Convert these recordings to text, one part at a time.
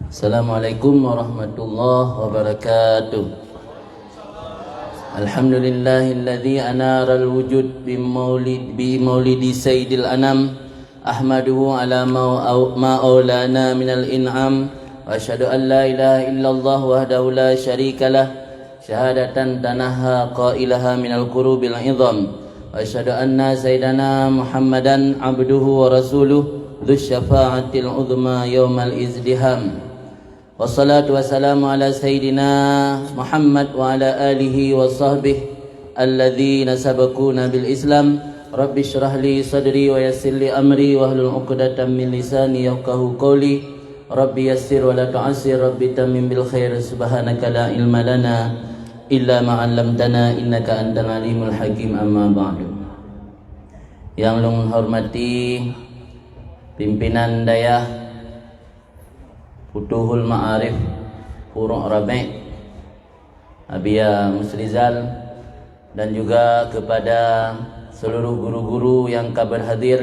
Assalamualaikum warahmatullahi wabarakatuh. Alhamdulillahilladzi anara al-wujud bi maulidi sayyidil anam. Ahmaduhu ala ma'aulana minal in'am. Wa asyhadu an la ilaha illallah wahdahu la syarikalah. Syahadatan tanaha qailaha minal kurubil idham. Wa asyhadu anna sayyidana Muhammadan abduhu wa rasuluh dzus syafa'atil uzma yaumal izdiham. Wassalatu wassalamu ala sayyidina Muhammad wa ala alihi wa sahbihi alladhina sabakuna bil Islam. Rabbi syrah li sadri wa yassir li amri wa hlul 'uqdatam min lisani yafqahu qawli. Rabbi yassir wa la tu'assir, Rabbi tammim bil khair. Subhanaka la ilma lana illa ma 'allamtana innaka antal alimul hakim. Amma ba'du. Yang long hormati pimpinan dayah Futuhul Ma'arif Furu' Rabi' Abia Musrizal, dan juga kepada seluruh guru-guru yang berhadir,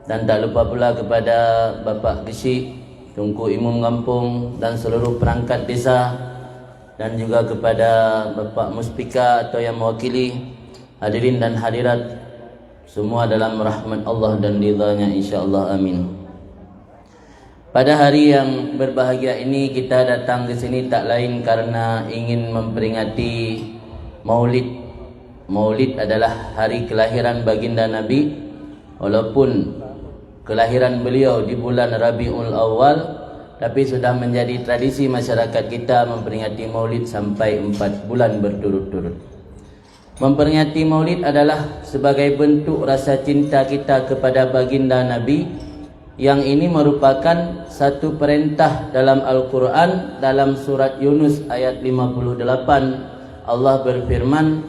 dan tak lupa pula kepada Bapak Gesi, Tunku Imam Kampung, dan seluruh perangkat desa, dan juga kepada Bapak Muspika atau yang mewakili hadirin dan hadirat semua dalam rahmat Allah dan ridhanya insyaAllah, amin. Pada hari yang berbahagia ini kita datang ke sini tak lain karena ingin memperingati Maulid. Maulid adalah hari kelahiran baginda Nabi. Walaupun kelahiran beliau di bulan Rabiul Awal, tapi sudah menjadi tradisi masyarakat kita memperingati Maulid sampai 4 bulan berturut-turut. Memperingati Maulid adalah sebagai bentuk rasa cinta kita kepada baginda Nabi. Yang ini merupakan satu perintah dalam Al-Quran. Dalam surat Yunus ayat 58 Allah berfirman,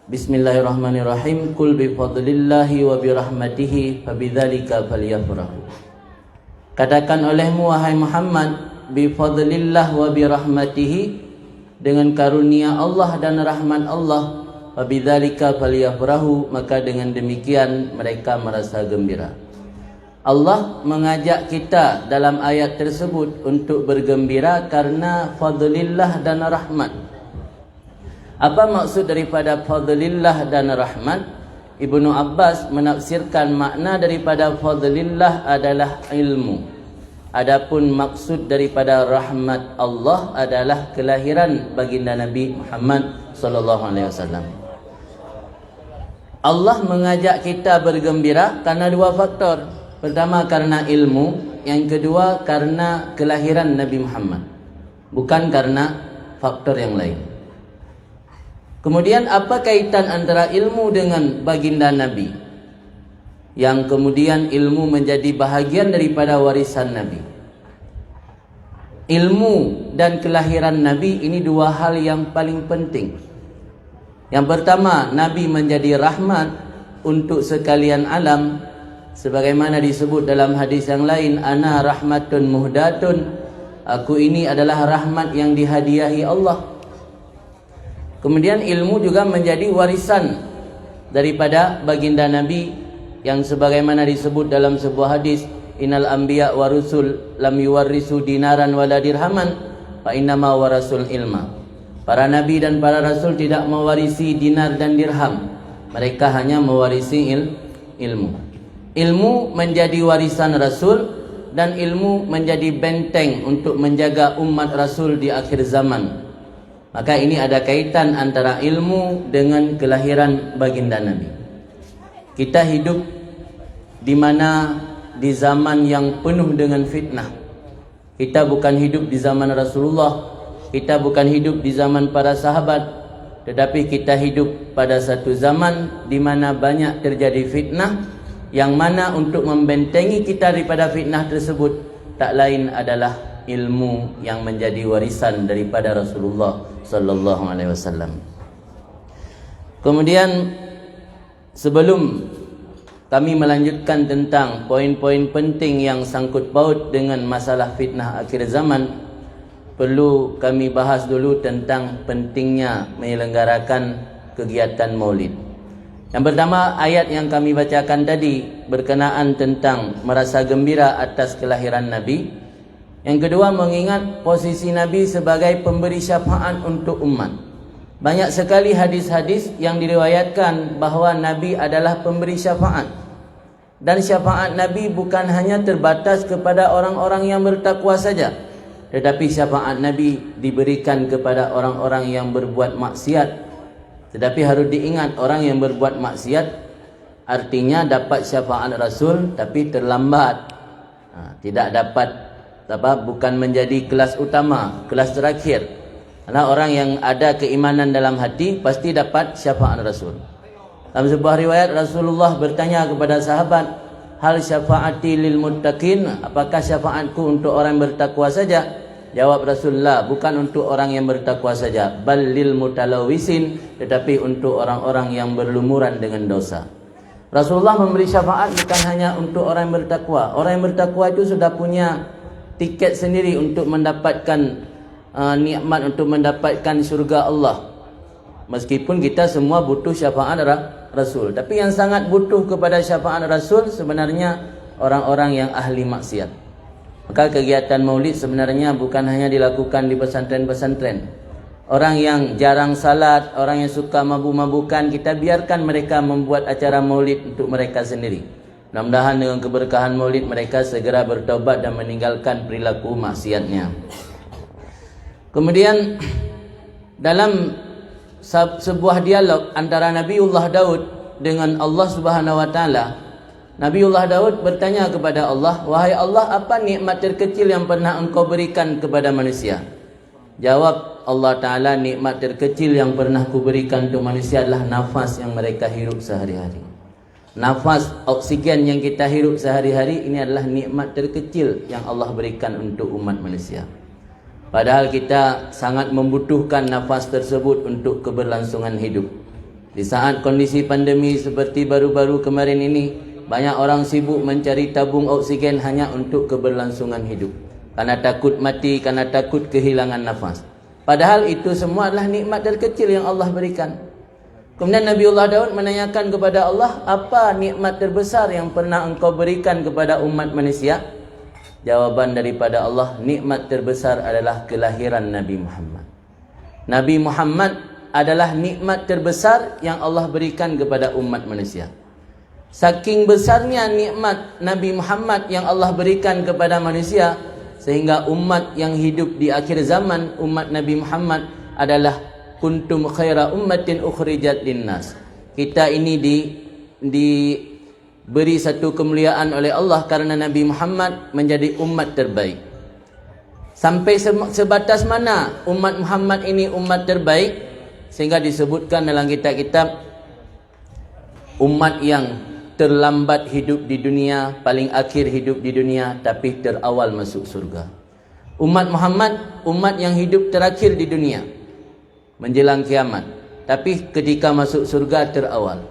Bismillahirrahmanirrahim, Qul bifadlillahi wa birahmatihi fabidzalika falyafrahu. Katakan olehmu wahai Muhammad, bifadlillah wa birahmatihi, dengan karunia Allah dan rahmat Allah, fabidzalika falyafrahu, maka dengan demikian mereka merasa gembira. Allah mengajak kita dalam ayat tersebut untuk bergembira karena fadlillah dan rahmat. Apa maksud daripada fadlillah dan rahmat? Ibnu Abbas menafsirkan makna daripada fadlillah adalah ilmu. Adapun maksud daripada rahmat Allah adalah kelahiran baginda Nabi Muhammad sallallahu alaihi wasallam. Allah mengajak kita bergembira karena dua faktor. Pertama karena ilmu, yang kedua karena kelahiran Nabi Muhammad, bukan karena faktor yang lain. Kemudian apa kaitan antara ilmu dengan baginda Nabi, yang kemudian ilmu menjadi bahagian daripada warisan Nabi? Ilmu dan kelahiran Nabi ini dua hal yang paling penting. Yang pertama, Nabi menjadi rahmat untuk sekalian alam, sebagaimana disebut dalam hadis yang lain, ana rahmatun muhdatun, aku ini adalah rahmat yang dihadiahi Allah. Kemudian ilmu juga menjadi warisan daripada baginda Nabi, yang sebagaimana disebut dalam sebuah hadis, innal anbiya wa rusul lam yuwarrisu dinaran wala dirhaman fa innama warasul ilma. Para nabi dan para rasul tidak mewarisi dinar dan dirham, mereka hanya mewarisi ilmu. Ilmu menjadi warisan Rasul, dan ilmu menjadi benteng untuk menjaga umat Rasul di akhir zaman. Maka ini ada kaitan antara ilmu dengan kelahiran baginda Nabi. Kita hidup di mana di zaman yang penuh dengan fitnah. Kita bukan hidup di zaman Rasulullah, kita bukan hidup di zaman para sahabat, tetapi kita hidup pada satu zaman di mana banyak terjadi fitnah, yang mana untuk membentengi kita daripada fitnah tersebut tak lain adalah ilmu yang menjadi warisan daripada Rasulullah sallallahu alaihi wasallam. Kemudian sebelum kami melanjutkan tentang poin-poin penting yang sangkut paut dengan masalah fitnah akhir zaman, perlu kami bahas dulu tentang pentingnya menyelenggarakan kegiatan Maulid. Yang pertama, ayat yang kami bacakan tadi berkenaan tentang merasa gembira atas kelahiran Nabi. Yang kedua, mengingat posisi Nabi sebagai pemberi syafaat untuk umat. Banyak sekali hadis-hadis yang diriwayatkan bahawa Nabi adalah pemberi syafaat. Dan syafaat Nabi bukan hanya terbatas kepada orang-orang yang bertakwa saja, tetapi syafaat Nabi diberikan kepada orang-orang yang berbuat maksiat. Tetapi harus diingat, orang yang berbuat maksiat artinya dapat syafaat Rasul tapi terlambat, tidak dapat bukan menjadi kelas utama, kelas terakhir. Karena orang yang ada keimanan dalam hati pasti dapat syafaat Rasul. Dalam sebuah riwayat Rasulullah bertanya kepada sahabat, hal syafaati lil muttaqin, apakah syafaatku untuk orang yang bertakwa saja? Jawab Rasulullah, bukan untuk orang yang bertakwa saja, bal lil mutalawisin, tetapi untuk orang-orang yang berlumuran dengan dosa. Rasulullah memberi syafaat bukan hanya untuk orang yang bertakwa. Orang yang bertakwa itu sudah punya tiket sendiri untuk mendapatkan nikmat, untuk mendapatkan syurga Allah. Meskipun kita semua butuh syafaat Rasul, tapi yang sangat butuh kepada syafaat Rasul sebenarnya orang-orang yang ahli maksiat. Maka kegiatan maulid sebenarnya bukan hanya dilakukan di pesantren-pesantren. Orang yang jarang salat, orang yang suka mabuk-mabukan, kita biarkan mereka membuat acara maulid untuk mereka sendiri. Mudah-mudahan dengan keberkahan maulid mereka segera bertaubat dan meninggalkan perilaku maksiatnya. Kemudian dalam sebuah dialog antara Nabiullah Daud dengan Allah Subhanahu wa taala, Nabiullah Daud bertanya kepada Allah, wahai Allah, apa nikmat terkecil yang pernah engkau berikan kepada manusia? Jawab Allah Ta'ala, nikmat terkecil yang pernah kuberikan untuk manusia adalah nafas yang mereka hirup sehari-hari. Nafas, oksigen yang kita hirup sehari-hari, ini adalah nikmat terkecil yang Allah berikan untuk umat manusia. Padahal kita sangat membutuhkan nafas tersebut untuk keberlangsungan hidup. Di saat kondisi pandemi seperti baru-baru kemarin ini, banyak orang sibuk mencari tabung oksigen hanya untuk keberlangsungan hidup. Karena takut mati, karena takut kehilangan nafas. Padahal itu semua adalah nikmat terkecil yang Allah berikan. Kemudian Nabiullah Daud menanyakan kepada Allah, apa nikmat terbesar yang pernah engkau berikan kepada umat manusia? Jawaban daripada Allah, nikmat terbesar adalah kelahiran Nabi Muhammad. Nabi Muhammad adalah nikmat terbesar yang Allah berikan kepada umat manusia. Saking besarnya nikmat Nabi Muhammad yang Allah berikan kepada manusia, sehingga umat yang hidup di akhir zaman, umat Nabi Muhammad adalah kuntum khaira ummatin ukhrijat linnas. Kita ini diberi satu kemuliaan oleh Allah karena Nabi Muhammad menjadi umat terbaik. Sampai sebatas mana umat Muhammad ini umat terbaik, sehingga disebutkan dalam kitab-kitab umat yang terlambat hidup di dunia, paling akhir hidup di dunia, tapi terawal masuk surga. Umat Muhammad, umat yang hidup terakhir di dunia menjelang kiamat, tapi ketika masuk surga terawal.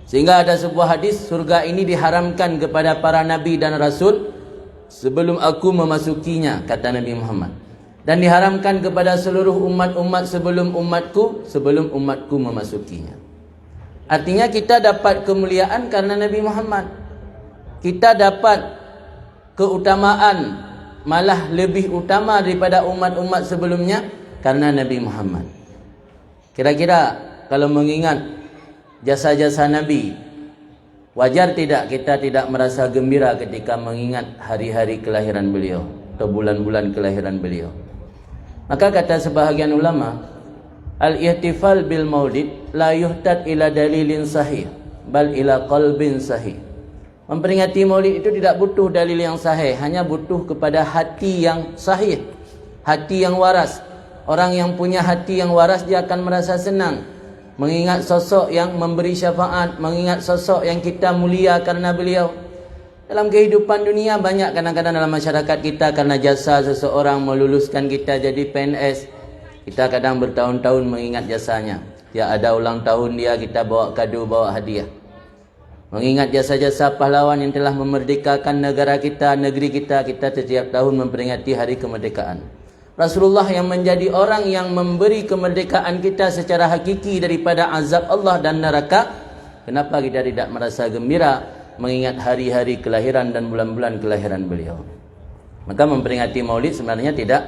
Sehingga ada sebuah hadis, surga ini diharamkan kepada para nabi dan rasul sebelum aku memasukinya, kata Nabi Muhammad. Dan diharamkan kepada seluruh umat-umat sebelum umatku memasukinya. Artinya kita dapat kemuliaan karena Nabi Muhammad. Kita dapat keutamaan, malah lebih utama daripada umat-umat sebelumnya karena Nabi Muhammad. Kira-kira kalau mengingat jasa-jasa Nabi, wajar tidak kita tidak merasa gembira ketika mengingat hari-hari kelahiran beliau atau bulan-bulan kelahiran beliau? Maka kata sebahagian ulama, al-ihtifal bil maulid la yuhtad ila dalilin sahih bal ila qalbin sahih. Memperingati maulid itu tidak butuh dalil yang sahih, hanya butuh kepada hati yang sahih, hati yang waras. Orang yang punya hati yang waras, dia akan merasa senang mengingat sosok yang memberi syafaat, mengingat sosok yang kita mulia karena beliau. Dalam kehidupan dunia banyak kadang-kadang dalam masyarakat kita karena jasa seseorang meluluskan kita jadi PNS, kita kadang bertahun-tahun mengingat jasanya. Dia ada ulang tahun dia, kita bawa kado, bawa hadiah. Mengingat jasa-jasa pahlawan yang telah memerdekakan negara kita, negeri kita, kita setiap tahun memperingati hari kemerdekaan. Rasulullah yang menjadi orang yang memberi kemerdekaan kita secara hakiki daripada azab Allah dan neraka, kenapa kita tidak merasa gembira mengingat hari-hari kelahiran dan bulan-bulan kelahiran beliau? Maka memperingati maulid sebenarnya tidak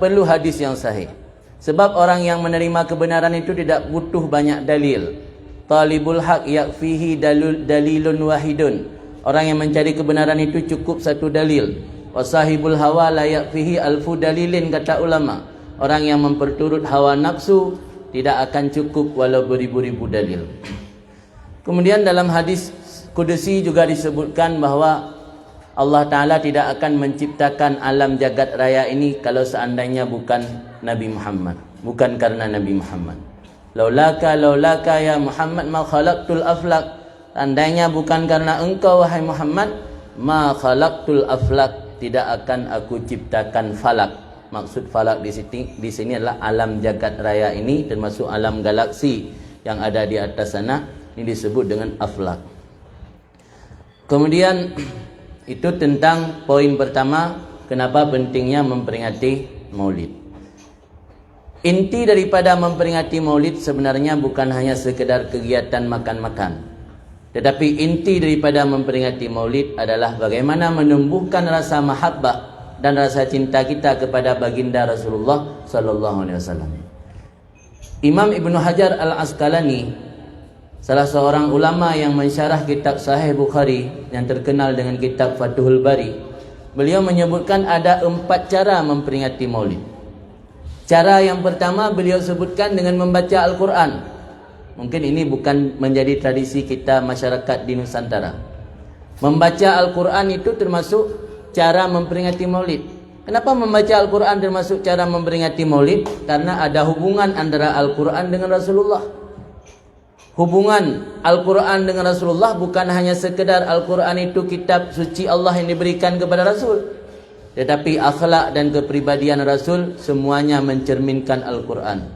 perlu hadis yang sahih. Sebab orang yang menerima kebenaran itu tidak butuh banyak dalil. Talibul haq yakfihi dalilun wahidun. Orang yang mencari kebenaran itu cukup satu dalil. Wasahibul hawa la yakfihi alfu dalilin, kata ulama. Orang yang memperturut hawa nafsu tidak akan cukup walau beribu-ribu dalil. Kemudian dalam hadis Qudsi juga disebutkan bahawa Allah Ta'ala tidak akan menciptakan alam jagat raya ini kalau seandainya bukan Nabi Muhammad, bukan karena Nabi Muhammad. Laulaka ya Muhammad ma khalaqtul aflaq. Andainya bukan karena engkau wahai Muhammad, ma khalaqtul aflaq, tidak akan aku ciptakan falak. Maksud falak di sini adalah alam jagat raya ini, termasuk alam galaksi yang ada di atas sana. Ini disebut dengan aflak. Kemudian itu tentang poin pertama, kenapa pentingnya memperingati maulid. Inti daripada memperingati maulid sebenarnya bukan hanya sekedar kegiatan makan-makan, tetapi inti daripada memperingati maulid adalah bagaimana menumbuhkan rasa mahabbah dan rasa cinta kita kepada baginda Rasulullah sallallahu alaihi wasallam. Imam Ibnu Hajar Al-Asqalani, salah seorang ulama yang mensyarah kitab Sahih Bukhari yang terkenal dengan kitab Fathul Bari, beliau menyebutkan ada 4 cara memperingati maulid. Cara yang pertama beliau sebutkan dengan membaca Al-Quran. Mungkin ini bukan menjadi tradisi kita masyarakat di Nusantara. Membaca Al-Quran itu termasuk cara memperingati maulid. Kenapa membaca Al-Quran termasuk cara memperingati maulid? Karena ada hubungan antara Al-Quran dengan Rasulullah. Hubungan Al-Quran dengan Rasulullah bukan hanya sekedar Al-Quran itu kitab suci Allah yang diberikan kepada Rasul, tetapi akhlak dan kepribadian Rasul semuanya mencerminkan Al-Quran.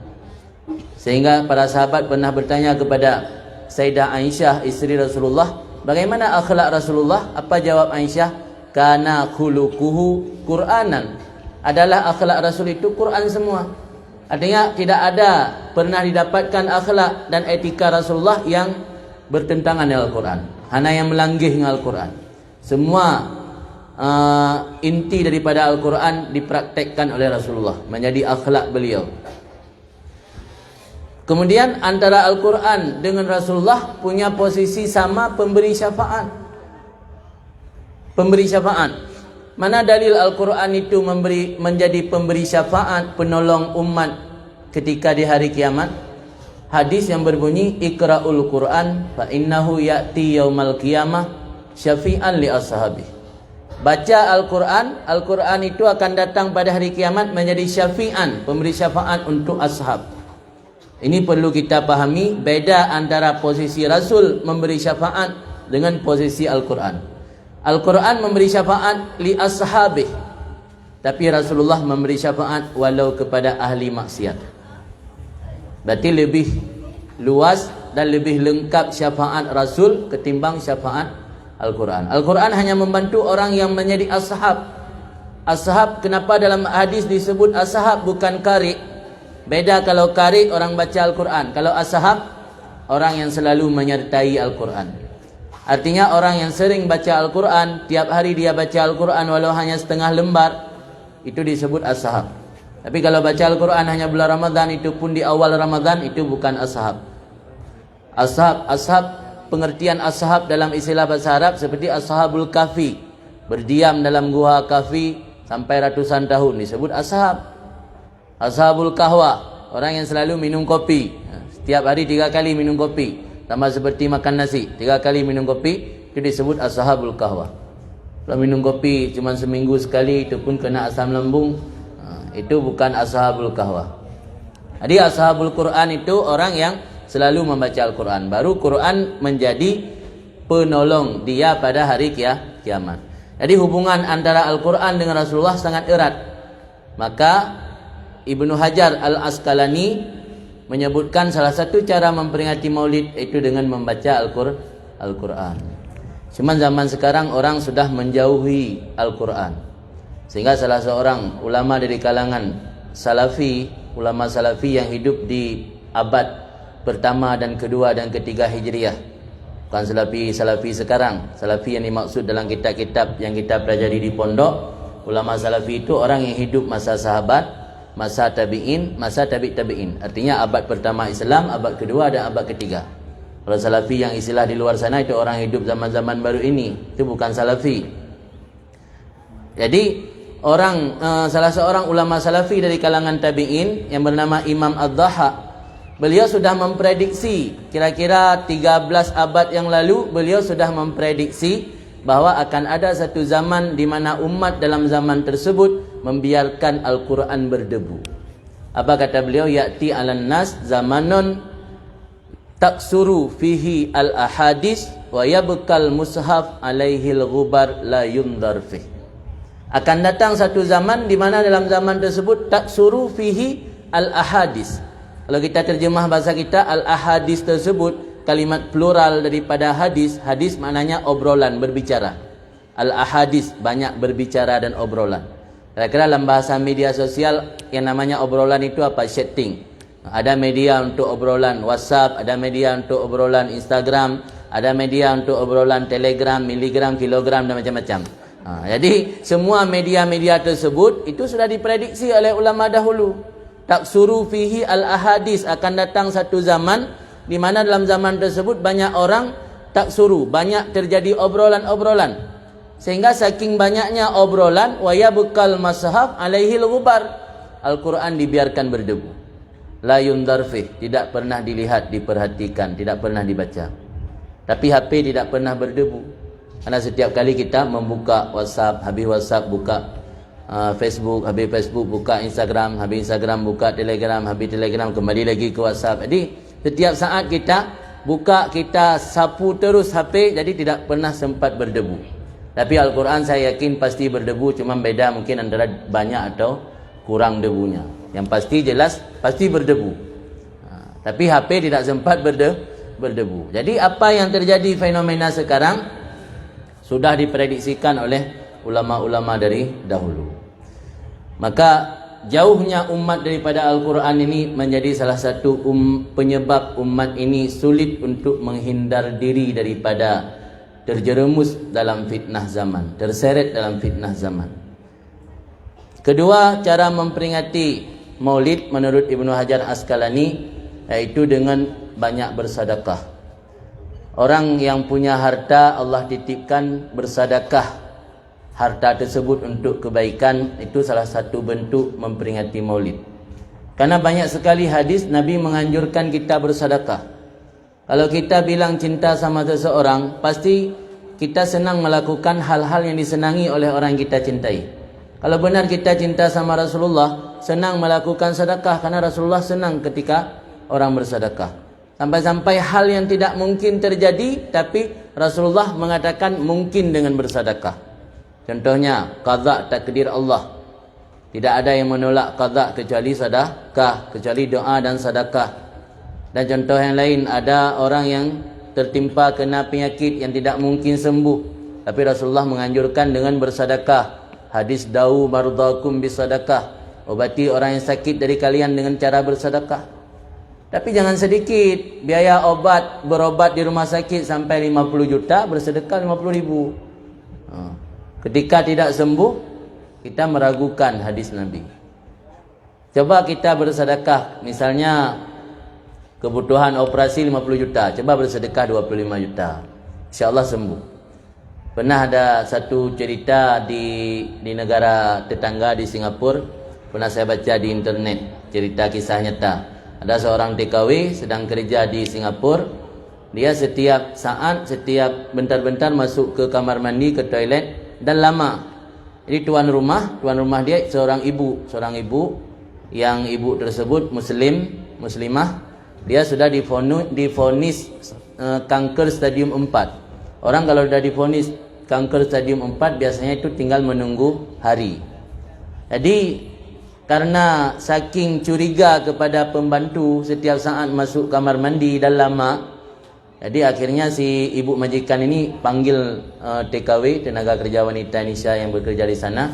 Sehingga para sahabat pernah bertanya kepada Sayyidah Aisyah, isteri Rasulullah, bagaimana akhlak Rasulullah? Apa jawab Aisyah? Kana khuluquhu Qur'anan. Adalah akhlak Rasul itu Quran semua. Artinya tidak ada pernah didapatkan akhlak dan etika Rasulullah yang bertentangan dengan Al-Quran, hanya yang melanggih dengan Al-Quran. Semua inti daripada Al-Quran dipraktekkan oleh Rasulullah, menjadi akhlak beliau. Kemudian antara Al-Quran dengan Rasulullah punya posisi sama, pemberi syafaat. Pemberi syafaat. Mana dalil Al-Quran itu menjadi pemberi syafaat, penolong umat ketika di hari kiamat? Hadis yang berbunyi, Iqra'ul Quran fa innahu ya'ti yaumal qiyamah syafi'an li ashabi. Baca Al-Quran, Al-Quran itu akan datang pada hari kiamat menjadi syafi'an, pemberi syafaat untuk ashab. Ini perlu kita pahami beda antara posisi Rasul memberi syafaat dengan posisi Al-Quran. Al-Quran memberi syafaat li ashabih, tapi Rasulullah memberi syafaat walau kepada ahli maksiat. Berarti lebih luas dan lebih lengkap syafaat Rasul ketimbang syafaat Al-Quran. Al-Quran hanya membantu orang yang menjadi ashab. Ashab, kenapa dalam hadis disebut ashab bukan qari? Beda kalau qari orang baca Al-Quran. Kalau ashab orang yang selalu menyertai Al-Quran. Artinya orang yang sering baca Al-Quran, tiap hari dia baca Al-Quran walau hanya setengah lembar, itu disebut ashab. Tapi kalau baca Al-Quran hanya bulan Ramadan, itu pun di awal Ramadan, itu bukan ashab. Ashab, pengertian ashab dalam istilah bahasa Arab seperti ashabul kahfi, berdiam dalam gua kahfi sampai ratusan tahun, disebut ashab. Ashabul kahwa, orang yang selalu minum kopi, setiap hari 3 kali minum kopi, sama seperti makan nasi, 3 kali minum kopi, itu disebut ashabul kahwa. Kalau minum kopi cuma seminggu sekali, itu pun kena asam lambung, itu bukan ashabul kahwa. Jadi ashabul Quran itu orang yang selalu membaca Al-Quran. Baru Quran menjadi penolong dia pada hari kiamat. Jadi hubungan antara Al-Quran dengan Rasulullah sangat erat. Maka Ibnu Hajar Al-Asqalani menyebutkan salah satu cara memperingati maulid itu dengan membaca Al-Quran. Cuma zaman sekarang orang sudah menjauhi Al-Quran, sehingga salah seorang ulama dari kalangan Salafi, ulama Salafi yang hidup di abad pertama dan kedua dan ketiga Hijriah, bukan Salafi sekarang. Salafi yang dimaksud dalam kitab-kitab yang kita pelajari di pondok ulama salafi itu orang yang hidup masa sahabat, masa tabi'in, masa tabi'in. Artinya abad pertama Islam, abad kedua dan abad ketiga. Kalau salafi yang istilah di luar sana itu orang hidup zaman-zaman baru ini, itu bukan salafi. Jadi salah seorang ulama salafi dari kalangan tabi'in yang bernama Imam Ad-Dhahhak, beliau sudah memprediksi kira-kira 13 abad yang lalu, beliau sudah memprediksi bahwa akan ada satu zaman di mana umat dalam zaman tersebut membiarkan Al-Quran berdebu. Apa kata beliau? Ya'ti 'alan nas zamanun taksuru fihi al-ahadis wa yabkal mushaf alaihi al-ghubar la yundar fih. Akan datang satu zaman di mana dalam zaman tersebut taksuru fihi al-ahadis. Kalau kita terjemah bahasa kita, al-ahadis tersebut kalimat plural daripada hadis. Hadis maknanya obrolan, berbicara. Al-ahadis, banyak berbicara dan obrolan. Kira-kira dalam bahasa media sosial yang namanya obrolan itu apa? Chatting. Ada media untuk obrolan WhatsApp, ada media untuk obrolan Instagram, ada media untuk obrolan Telegram, miligram, kilogram dan macam-macam. Jadi semua media-media tersebut itu sudah diprediksi oleh ulama dahulu. Taksuru fihi al-ahadis, akan datang satu zaman di mana dalam zaman tersebut banyak orang taksuru, banyak terjadi obrolan-obrolan. Sehingga saking banyaknya obrolan, wa yabkal mashaf alaihi al-ghubar, Al-Quran dibiarkan berdebu. La yundar fih, tidak pernah dilihat, diperhatikan, tidak pernah dibaca. Tapi HP tidak pernah berdebu. Karena setiap kali kita membuka WhatsApp, habis WhatsApp buka Facebook, habis Facebook buka Instagram, habis Instagram buka Telegram, habis Telegram kembali lagi ke WhatsApp. Jadi setiap saat kita buka, kita sapu terus HP, jadi tidak pernah sempat berdebu. Tapi Al-Quran saya yakin pasti berdebu, cuma beda mungkin antara banyak atau kurang debunya. Yang pasti jelas pasti berdebu. Tapi HP tidak sempat berdebu. Jadi apa yang terjadi fenomena sekarang sudah diprediksikan oleh ulama-ulama dari dahulu. Maka jauhnya umat daripada Al-Quran ini menjadi salah satu penyebab umat ini sulit untuk menghindar diri daripada terjerumus dalam fitnah zaman, terseret dalam fitnah zaman. Kedua, cara memperingati Maulid menurut Ibnu Hajar Asqalani yaitu dengan banyak bersedekah. Orang yang punya harta Allah titipkan bersedekah harta tersebut untuk kebaikan, itu salah satu bentuk memperingati Maulid. Karena banyak sekali hadis Nabi menganjurkan kita bersedekah. Kalau kita bilang cinta sama seseorang, pasti kita senang melakukan hal-hal yang disenangi oleh orang yang kita cintai. Kalau benar kita cinta sama Rasulullah, senang melakukan sedekah karena Rasulullah senang ketika orang bersedekah. Sampai-sampai hal yang tidak mungkin terjadi, tapi Rasulullah mengatakan mungkin dengan bersedekah. Contohnya qada takdir Allah. Tidak ada yang menolak qada kecuali sedekah, kecuali doa dan sedekah. Dan contoh yang lain, ada orang yang tertimpa kena penyakit yang tidak mungkin sembuh, tapi Rasulullah menganjurkan dengan bersedekah. Hadis da'u mardakum bisadaqah, obati orang yang sakit dari kalian dengan cara bersedekah. Tapi jangan sedikit, biaya berobat di rumah sakit sampai 50 juta, bersedekah 50 ribu. Ketika tidak sembuh, kita meragukan hadis Nabi. Coba kita bersedekah, misalnya kebutuhan operasi 50 juta, coba bersedekah 25 juta, InsyaAllah sembuh. Pernah ada satu cerita di negara tetangga di Singapura, pernah saya baca di internet, cerita kisah nyata. Ada seorang TKW sedang kerja di Singapura. Dia setiap saat, setiap bentar-bentar masuk ke kamar mandi, ke toilet, dan lama. Jadi tuan rumah dia seorang ibu yang ibu tersebut muslimah. Dia sudah divonis kanker stadium 4. Orang kalau sudah divonis kanker stadium 4 biasanya itu tinggal menunggu hari. Jadi karena saking curiga kepada pembantu setiap saat masuk kamar mandi dan lama, jadi akhirnya si ibu majikan ini panggil TKW, tenaga kerja wanita Indonesia yang bekerja di sana.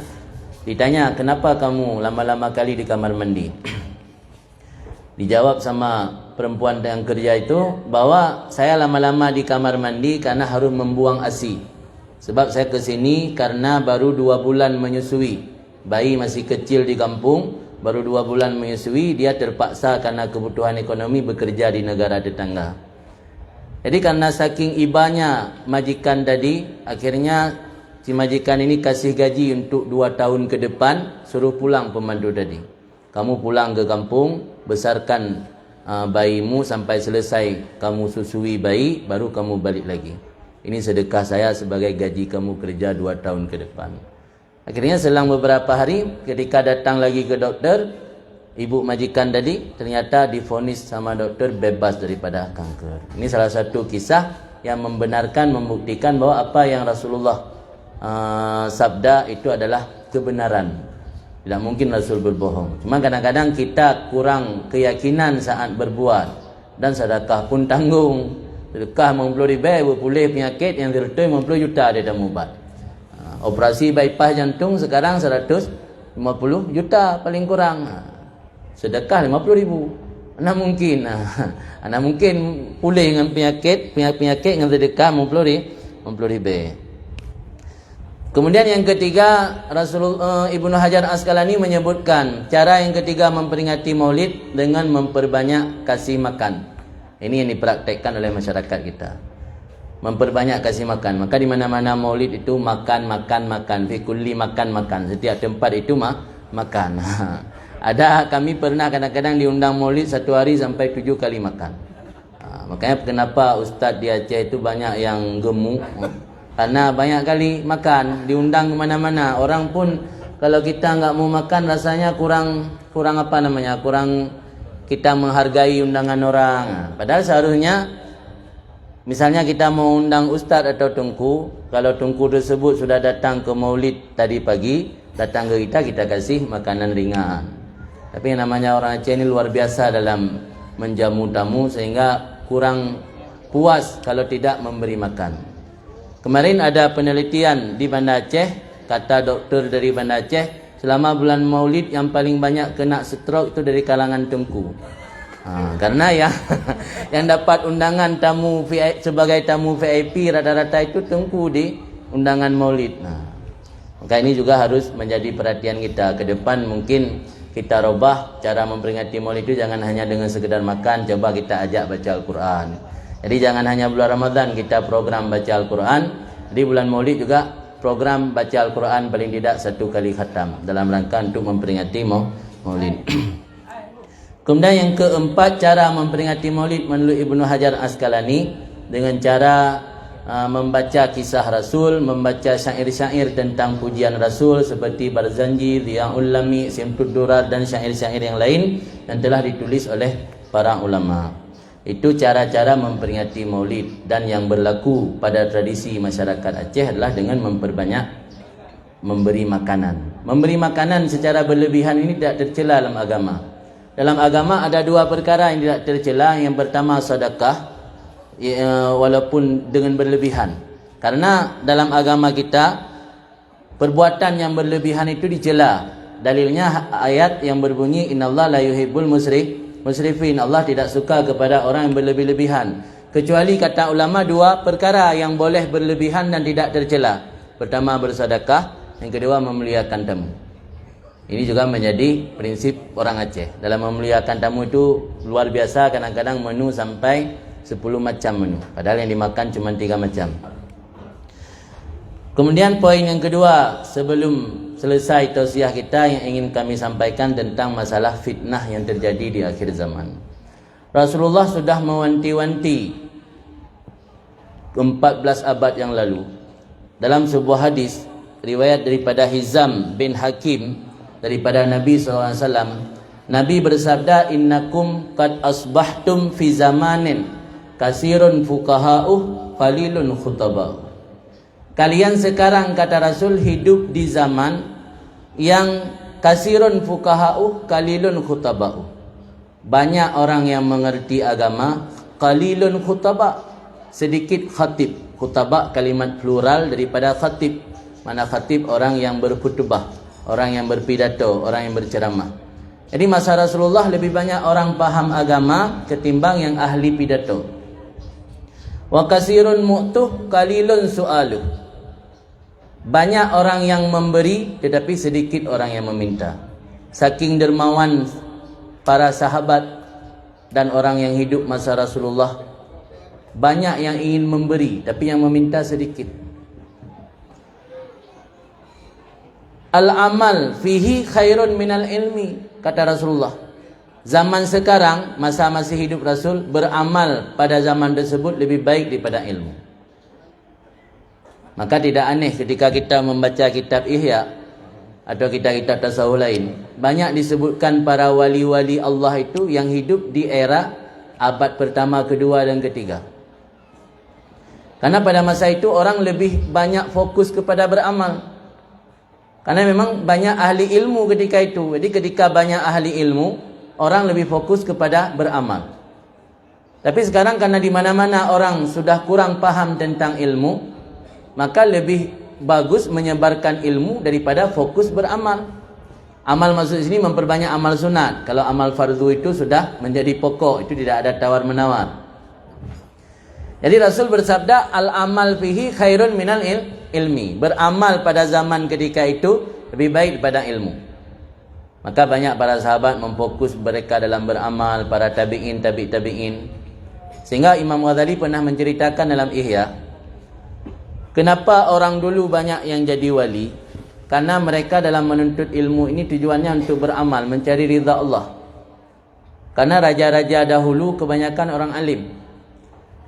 Ditanya, kenapa kamu lama-lama kali di kamar mandi? Dijawab sama perempuan yang kerja itu bahwa saya lama-lama di kamar mandi karena harus membuang ASI. Sebab saya ke sini karena baru 2 bulan menyusui. Bayi masih kecil di kampung, baru 2 bulan menyusui, dia terpaksa karena kebutuhan ekonomi bekerja di negara tetangga. Jadi karena saking ibanya majikan tadi, akhirnya si majikan ini kasih gaji untuk 2 tahun ke depan, suruh pulang pembantu tadi. Kamu pulang ke kampung, besarkan bayimu sampai selesai kamu susui bayi, baru kamu balik lagi. Ini sedekah saya sebagai gaji kamu kerja 2 tahun ke depan. Akhirnya selang beberapa hari, ketika datang lagi ke dokter, ibu majikan tadi ternyata divonis sama dokter bebas daripada kanker. Ini salah satu kisah yang membenarkan, membuktikan bahwa apa yang Rasulullah sabda itu adalah kebenaran. Tidak mungkin Rasul berbohong. Cuma kadang-kadang kita kurang keyakinan saat berbuat, dan sedekah pun tanggung. Sedekah 50 ribu pulih penyakit yang dirutui 50 juta dia dah ubat. Operasi bypass jantung sekarang 150 juta paling kurang. Sedekah 50 ribu. Mana mungkin? Mana mungkin pulih dengan penyakit dengan sedekah 50 ribu. Kemudian yang ketiga, Ibnu Hajar Asqalani menyebutkan cara yang ketiga memperingati Maulid dengan memperbanyak kasih makan. Ini yang dipraktekkan oleh masyarakat kita. Memperbanyak kasih makan. Maka di mana-mana Maulid itu makan. Fi kulli makan. Setiap tempat itu makan. Ada kami pernah kadang-kadang diundang Maulid 1 hari sampai 7 kali makan. Makanya kenapa Ustaz di Aceh itu banyak yang gemuk. Karena banyak kali makan, diundang ke mana-mana. Orang pun kalau kita enggak mau makan rasanya kurang apa namanya? Kurang kita menghargai undangan orang. Padahal seharusnya misalnya kita mau undang ustaz atau tungku, kalau tungku tersebut sudah datang ke Maulid tadi pagi, datang ke kita kasih makanan ringan. Tapi yang namanya orang Aceh ini luar biasa dalam menjamu tamu, sehingga kurang puas kalau tidak memberi makan. Kemarin ada penelitian di Banda Aceh, kata dokter dari Banda Aceh, selama bulan Maulid yang paling banyak kena stroke itu dari kalangan tengku. Karena yang dapat undangan tamu sebagai tamu VIP rata-rata itu tengku di undangan Maulid. Maka ini juga harus menjadi perhatian kita ke depan. Mungkin kita robah cara memperingati Maulid itu, jangan hanya dengan sekedar makan, coba kita ajak baca Al-Quran. Jadi jangan hanya bulan Ramadan kita program baca Al-Quran, di bulan Maulid juga program baca Al-Quran paling tidak 1 kali khatam dalam rangka untuk memperingati Maulid. Kemudian yang keempat, cara memperingati Maulid menurut Ibnu Hajar Asqalani dengan cara membaca kisah Rasul, membaca syair-syair tentang pujian Rasul seperti Barzanji, Ziyaul Lami, Simtud Durar dan syair-syair yang lain yang telah ditulis oleh para ulama. Itu cara-cara memperingati Maulid, dan yang berlaku pada tradisi masyarakat Aceh adalah dengan memperbanyak memberi makanan. Memberi makanan secara berlebihan ini tidak tercela dalam agama. Dalam agama ada 2 perkara yang tidak tercela. Yang pertama sedekah, walaupun dengan berlebihan. Karena dalam agama kita perbuatan yang berlebihan itu dicela. Dalilnya ayat yang berbunyi innallaha la yuhibbul musrifin. Allah tidak suka kepada orang yang berlebih-lebihan. Kecuali kata ulama 2 perkara yang boleh berlebihan dan tidak tercela. Pertama bersedekah, yang kedua memuliakan tamu. Ini juga menjadi prinsip orang Aceh. Dalam memuliakan tamu itu luar biasa, kadang-kadang menu sampai 10 macam menu. Padahal yang dimakan cuma 3 macam. Kemudian poin yang kedua, sebelum selesai tausiah kita, yang ingin kami sampaikan tentang masalah fitnah yang terjadi di akhir zaman. Rasulullah sudah mewanti-wanti 14 abad yang lalu. Dalam sebuah hadis riwayat daripada Hizam bin Hakim daripada Nabi SAW, Nabi bersabda, innakum qad asbahtum fi zamanin kasirun fuqaha'uh qalilun khutaba'uh. Kalian sekarang, kata Rasul, hidup di zaman yang kasirun fuqaha'u qalilun khutaba'u. Banyak orang yang mengerti agama, qalilun khutaba, sedikit khatib. Khutaba kalimat plural daripada khatib. Mana khatib? Orang yang berkhutbah, orang yang berpidato, orang yang berceramah. Jadi masa Rasulullah lebih banyak orang paham agama ketimbang yang ahli pidato. Wa kasirun mu'tuh qalilun su'aluh. Banyak orang yang memberi tetapi sedikit orang yang meminta. Saking dermawan para sahabat dan orang yang hidup masa Rasulullah, banyak yang ingin memberi tapi yang meminta sedikit. Al-amal fihi khairun minal ilmi, kata Rasulullah. Zaman sekarang, masa masih hidup Rasul, beramal pada zaman tersebut lebih baik daripada ilmu. Maka tidak aneh ketika kita membaca kitab Ihya atau kitab-kitab tasawuf lain, banyak disebutkan para wali-wali Allah itu yang hidup di era abad pertama, kedua dan ketiga. Karena pada masa itu orang lebih banyak fokus kepada beramal. Karena memang banyak ahli ilmu ketika itu. Jadi ketika banyak ahli ilmu, orang lebih fokus kepada beramal. Tapi sekarang karena di mana-mana orang sudah kurang paham tentang ilmu, maka lebih bagus menyebarkan ilmu daripada fokus beramal. Amal maksud sini memperbanyak amal sunat. Kalau amal fardu itu sudah menjadi pokok, itu tidak ada tawar-menawar. Jadi Rasul bersabda, al-amal fihi khairun minal ilmi. Beramal pada zaman ketika itu lebih baik daripada ilmu. Maka banyak para sahabat memfokus mereka dalam beramal, para tabi'in, tabi'in. Sehingga Imam Ghazali pernah menceritakan dalam Ihya, kenapa orang dulu banyak yang jadi wali? Karena mereka dalam menuntut ilmu ini tujuannya untuk beramal, mencari ridha Allah. Karena raja-raja dahulu kebanyakan orang alim.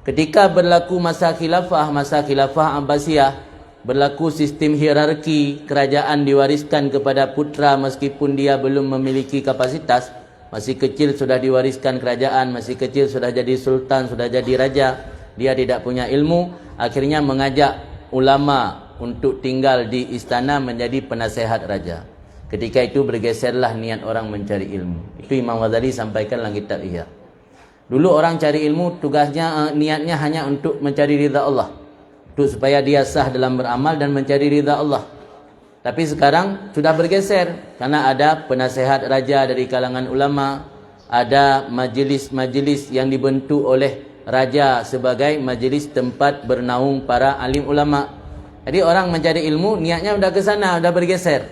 Ketika berlaku masa khilafah Abbasiyah, berlaku sistem hierarki, kerajaan diwariskan kepada putra meskipun dia belum memiliki kapasitas. Masih kecil sudah diwariskan kerajaan, masih kecil sudah jadi sultan, sudah jadi raja. Dia tidak punya ilmu, akhirnya mengajak ulama untuk tinggal di istana menjadi penasehat raja. Ketika itu bergeserlah niat orang mencari ilmu. Itu Imam Ghazali sampaikan dalam kitab Ihya. Dulu orang cari ilmu, tugasnya, niatnya hanya untuk mencari ridha Allah, untuk supaya dia sah dalam beramal dan mencari ridha Allah. Tapi sekarang sudah bergeser, karena ada penasehat raja dari kalangan ulama, ada majlis-majlis yang dibentuk oleh raja sebagai majlis tempat bernaung para alim ulama. Jadi orang mencari ilmu, niatnya sudah ke sana, sudah bergeser.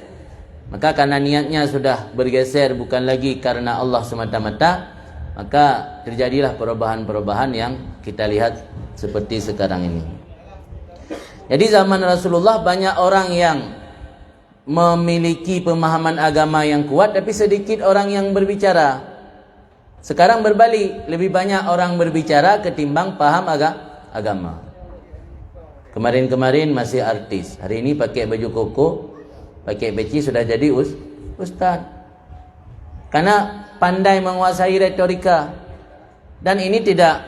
Maka karena niatnya sudah bergeser, bukan lagi karena Allah semata-mata, maka terjadilah perubahan-perubahan yang kita lihat seperti sekarang ini. Jadi zaman Rasulullah banyak orang yang memiliki pemahaman agama yang kuat, tapi sedikit orang yang berbicara. Sekarang berbalik, lebih banyak orang berbicara ketimbang paham agama. Kemarin-kemarin masih artis, hari ini pakai baju koko, pakai peci, sudah jadi ustaz. Karena pandai menguasai retorika. Dan ini tidak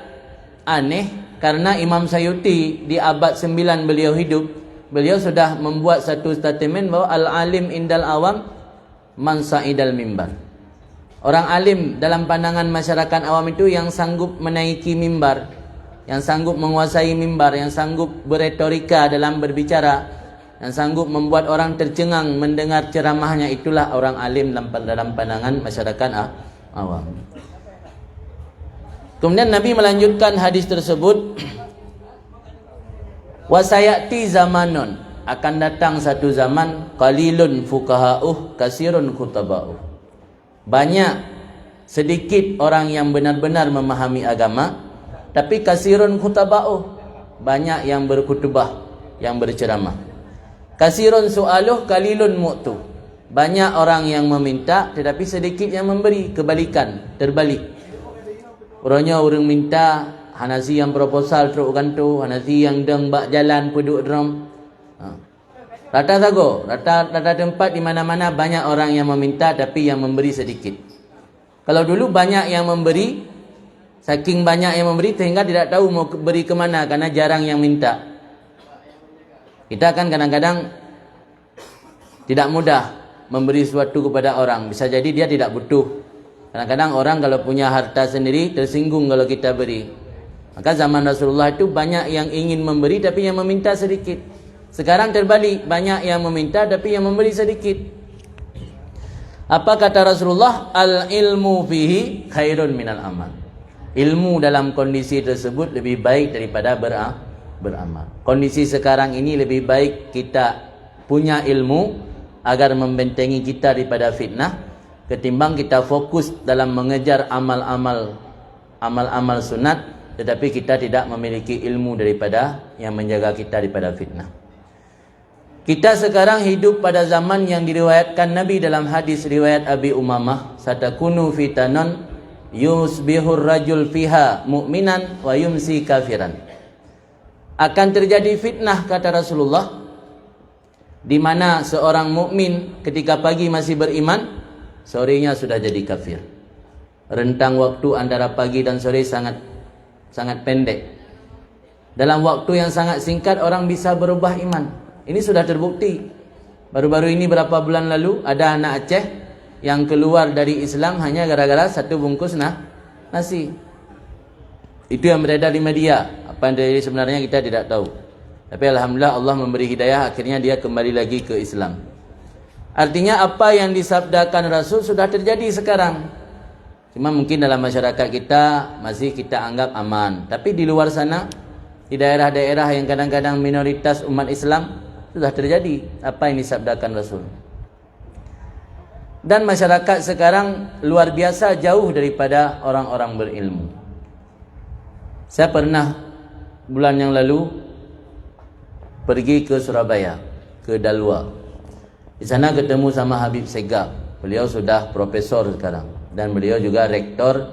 aneh, karena Imam Sayuti di abad 9 beliau hidup, beliau sudah membuat satu statement bahwa al-alim indal awam man sa'idal mimbar. Orang alim dalam pandangan masyarakat awam itu yang sanggup menaiki mimbar, yang sanggup menguasai mimbar, yang sanggup beretorika dalam berbicara, yang sanggup membuat orang tercengang mendengar ceramahnya, itulah orang alim dalam pandangan masyarakat awam. Kemudian Nabi melanjutkan hadis tersebut, wasayati zamanun, akan datang satu zaman, qalilun fuqaha'uh kasirun khutaba'uh. Banyak, sedikit orang yang benar-benar memahami agama, tapi kasirun khutaba'uh, banyak yang berkhutbah, yang berceramah. Kasirun su'aluh qalilun mu'tu, banyak orang yang meminta tetapi sedikit yang memberi. Kebalikan, terbalik. Orangnya orang minta, hanasi yang proposal teruk gantu, hanasi yang deng bak jalan puduk drum. Rata sago, rata tempat di mana-mana banyak orang yang meminta tapi yang memberi sedikit. Kalau dulu banyak yang memberi, saking banyak yang memberi sehingga tidak tahu mau beri ke mana karena jarang yang minta. Kita kan kadang-kadang tidak mudah memberi sesuatu kepada orang. Bisa jadi dia tidak butuh. Kadang-kadang orang kalau punya harta sendiri tersinggung kalau kita beri. Maka zaman Rasulullah itu banyak yang ingin memberi tapi yang meminta sedikit. Sekarang terbalik, banyak yang meminta tapi yang memberi sedikit. Apa kata Rasulullah? Al-ilmu fihi khairun minal amal. Ilmu dalam kondisi tersebut lebih baik daripada beramal. Kondisi sekarang ini lebih baik kita punya ilmu agar membentengi kita daripada fitnah, ketimbang kita fokus dalam mengejar amal-amal sunat, tetapi kita tidak memiliki ilmu daripada yang menjaga kita daripada fitnah. Kita sekarang hidup pada zaman yang diriwayatkan Nabi dalam hadis riwayat Abi Umamah, satakunu fitanan yusbihur rajul fiha mu'minan wa yumsi kafiran. Akan terjadi fitnah, kata Rasulullah, di mana seorang mukmin ketika pagi masih beriman, sorenya sudah jadi kafir. Rentang waktu antara pagi dan sore sangat pendek. Dalam waktu yang sangat singkat orang bisa berubah iman. Ini sudah terbukti. Baru-baru ini berapa bulan lalu ada anak Aceh yang keluar dari Islam hanya gara-gara satu bungkus nasi. Itu yang beredar di media. Apa yang terjadi sebenarnya kita tidak tahu. Tapi alhamdulillah Allah memberi hidayah, akhirnya dia kembali lagi ke Islam. Artinya apa yang disabdakan Rasul sudah terjadi sekarang. Cuma mungkin dalam masyarakat kita masih kita anggap aman. Tapi di luar sana, di daerah-daerah yang kadang-kadang minoritas umat Islam, sudah terjadi apa yang disabdakan Rasul. Dan masyarakat sekarang luar biasa jauh daripada orang-orang berilmu. Saya pernah bulan yang lalu pergi ke Surabaya, ke Dalwa. Di sana ketemu sama Habib Segaf. Beliau sudah profesor sekarang dan beliau juga rektor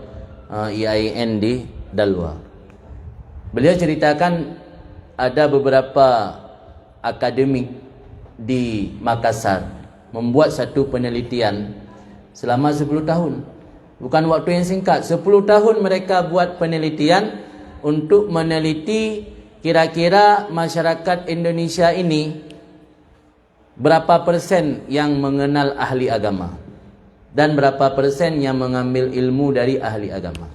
IAIN di Dalwa. Beliau ceritakan ada beberapa akademik di Makassar membuat satu penelitian selama 10 tahun. Bukan waktu yang singkat, 10 tahun mereka buat penelitian untuk meneliti kira-kira masyarakat Indonesia ini berapa persen yang mengenal ahli agama dan berapa persen yang mengambil ilmu dari ahli agama.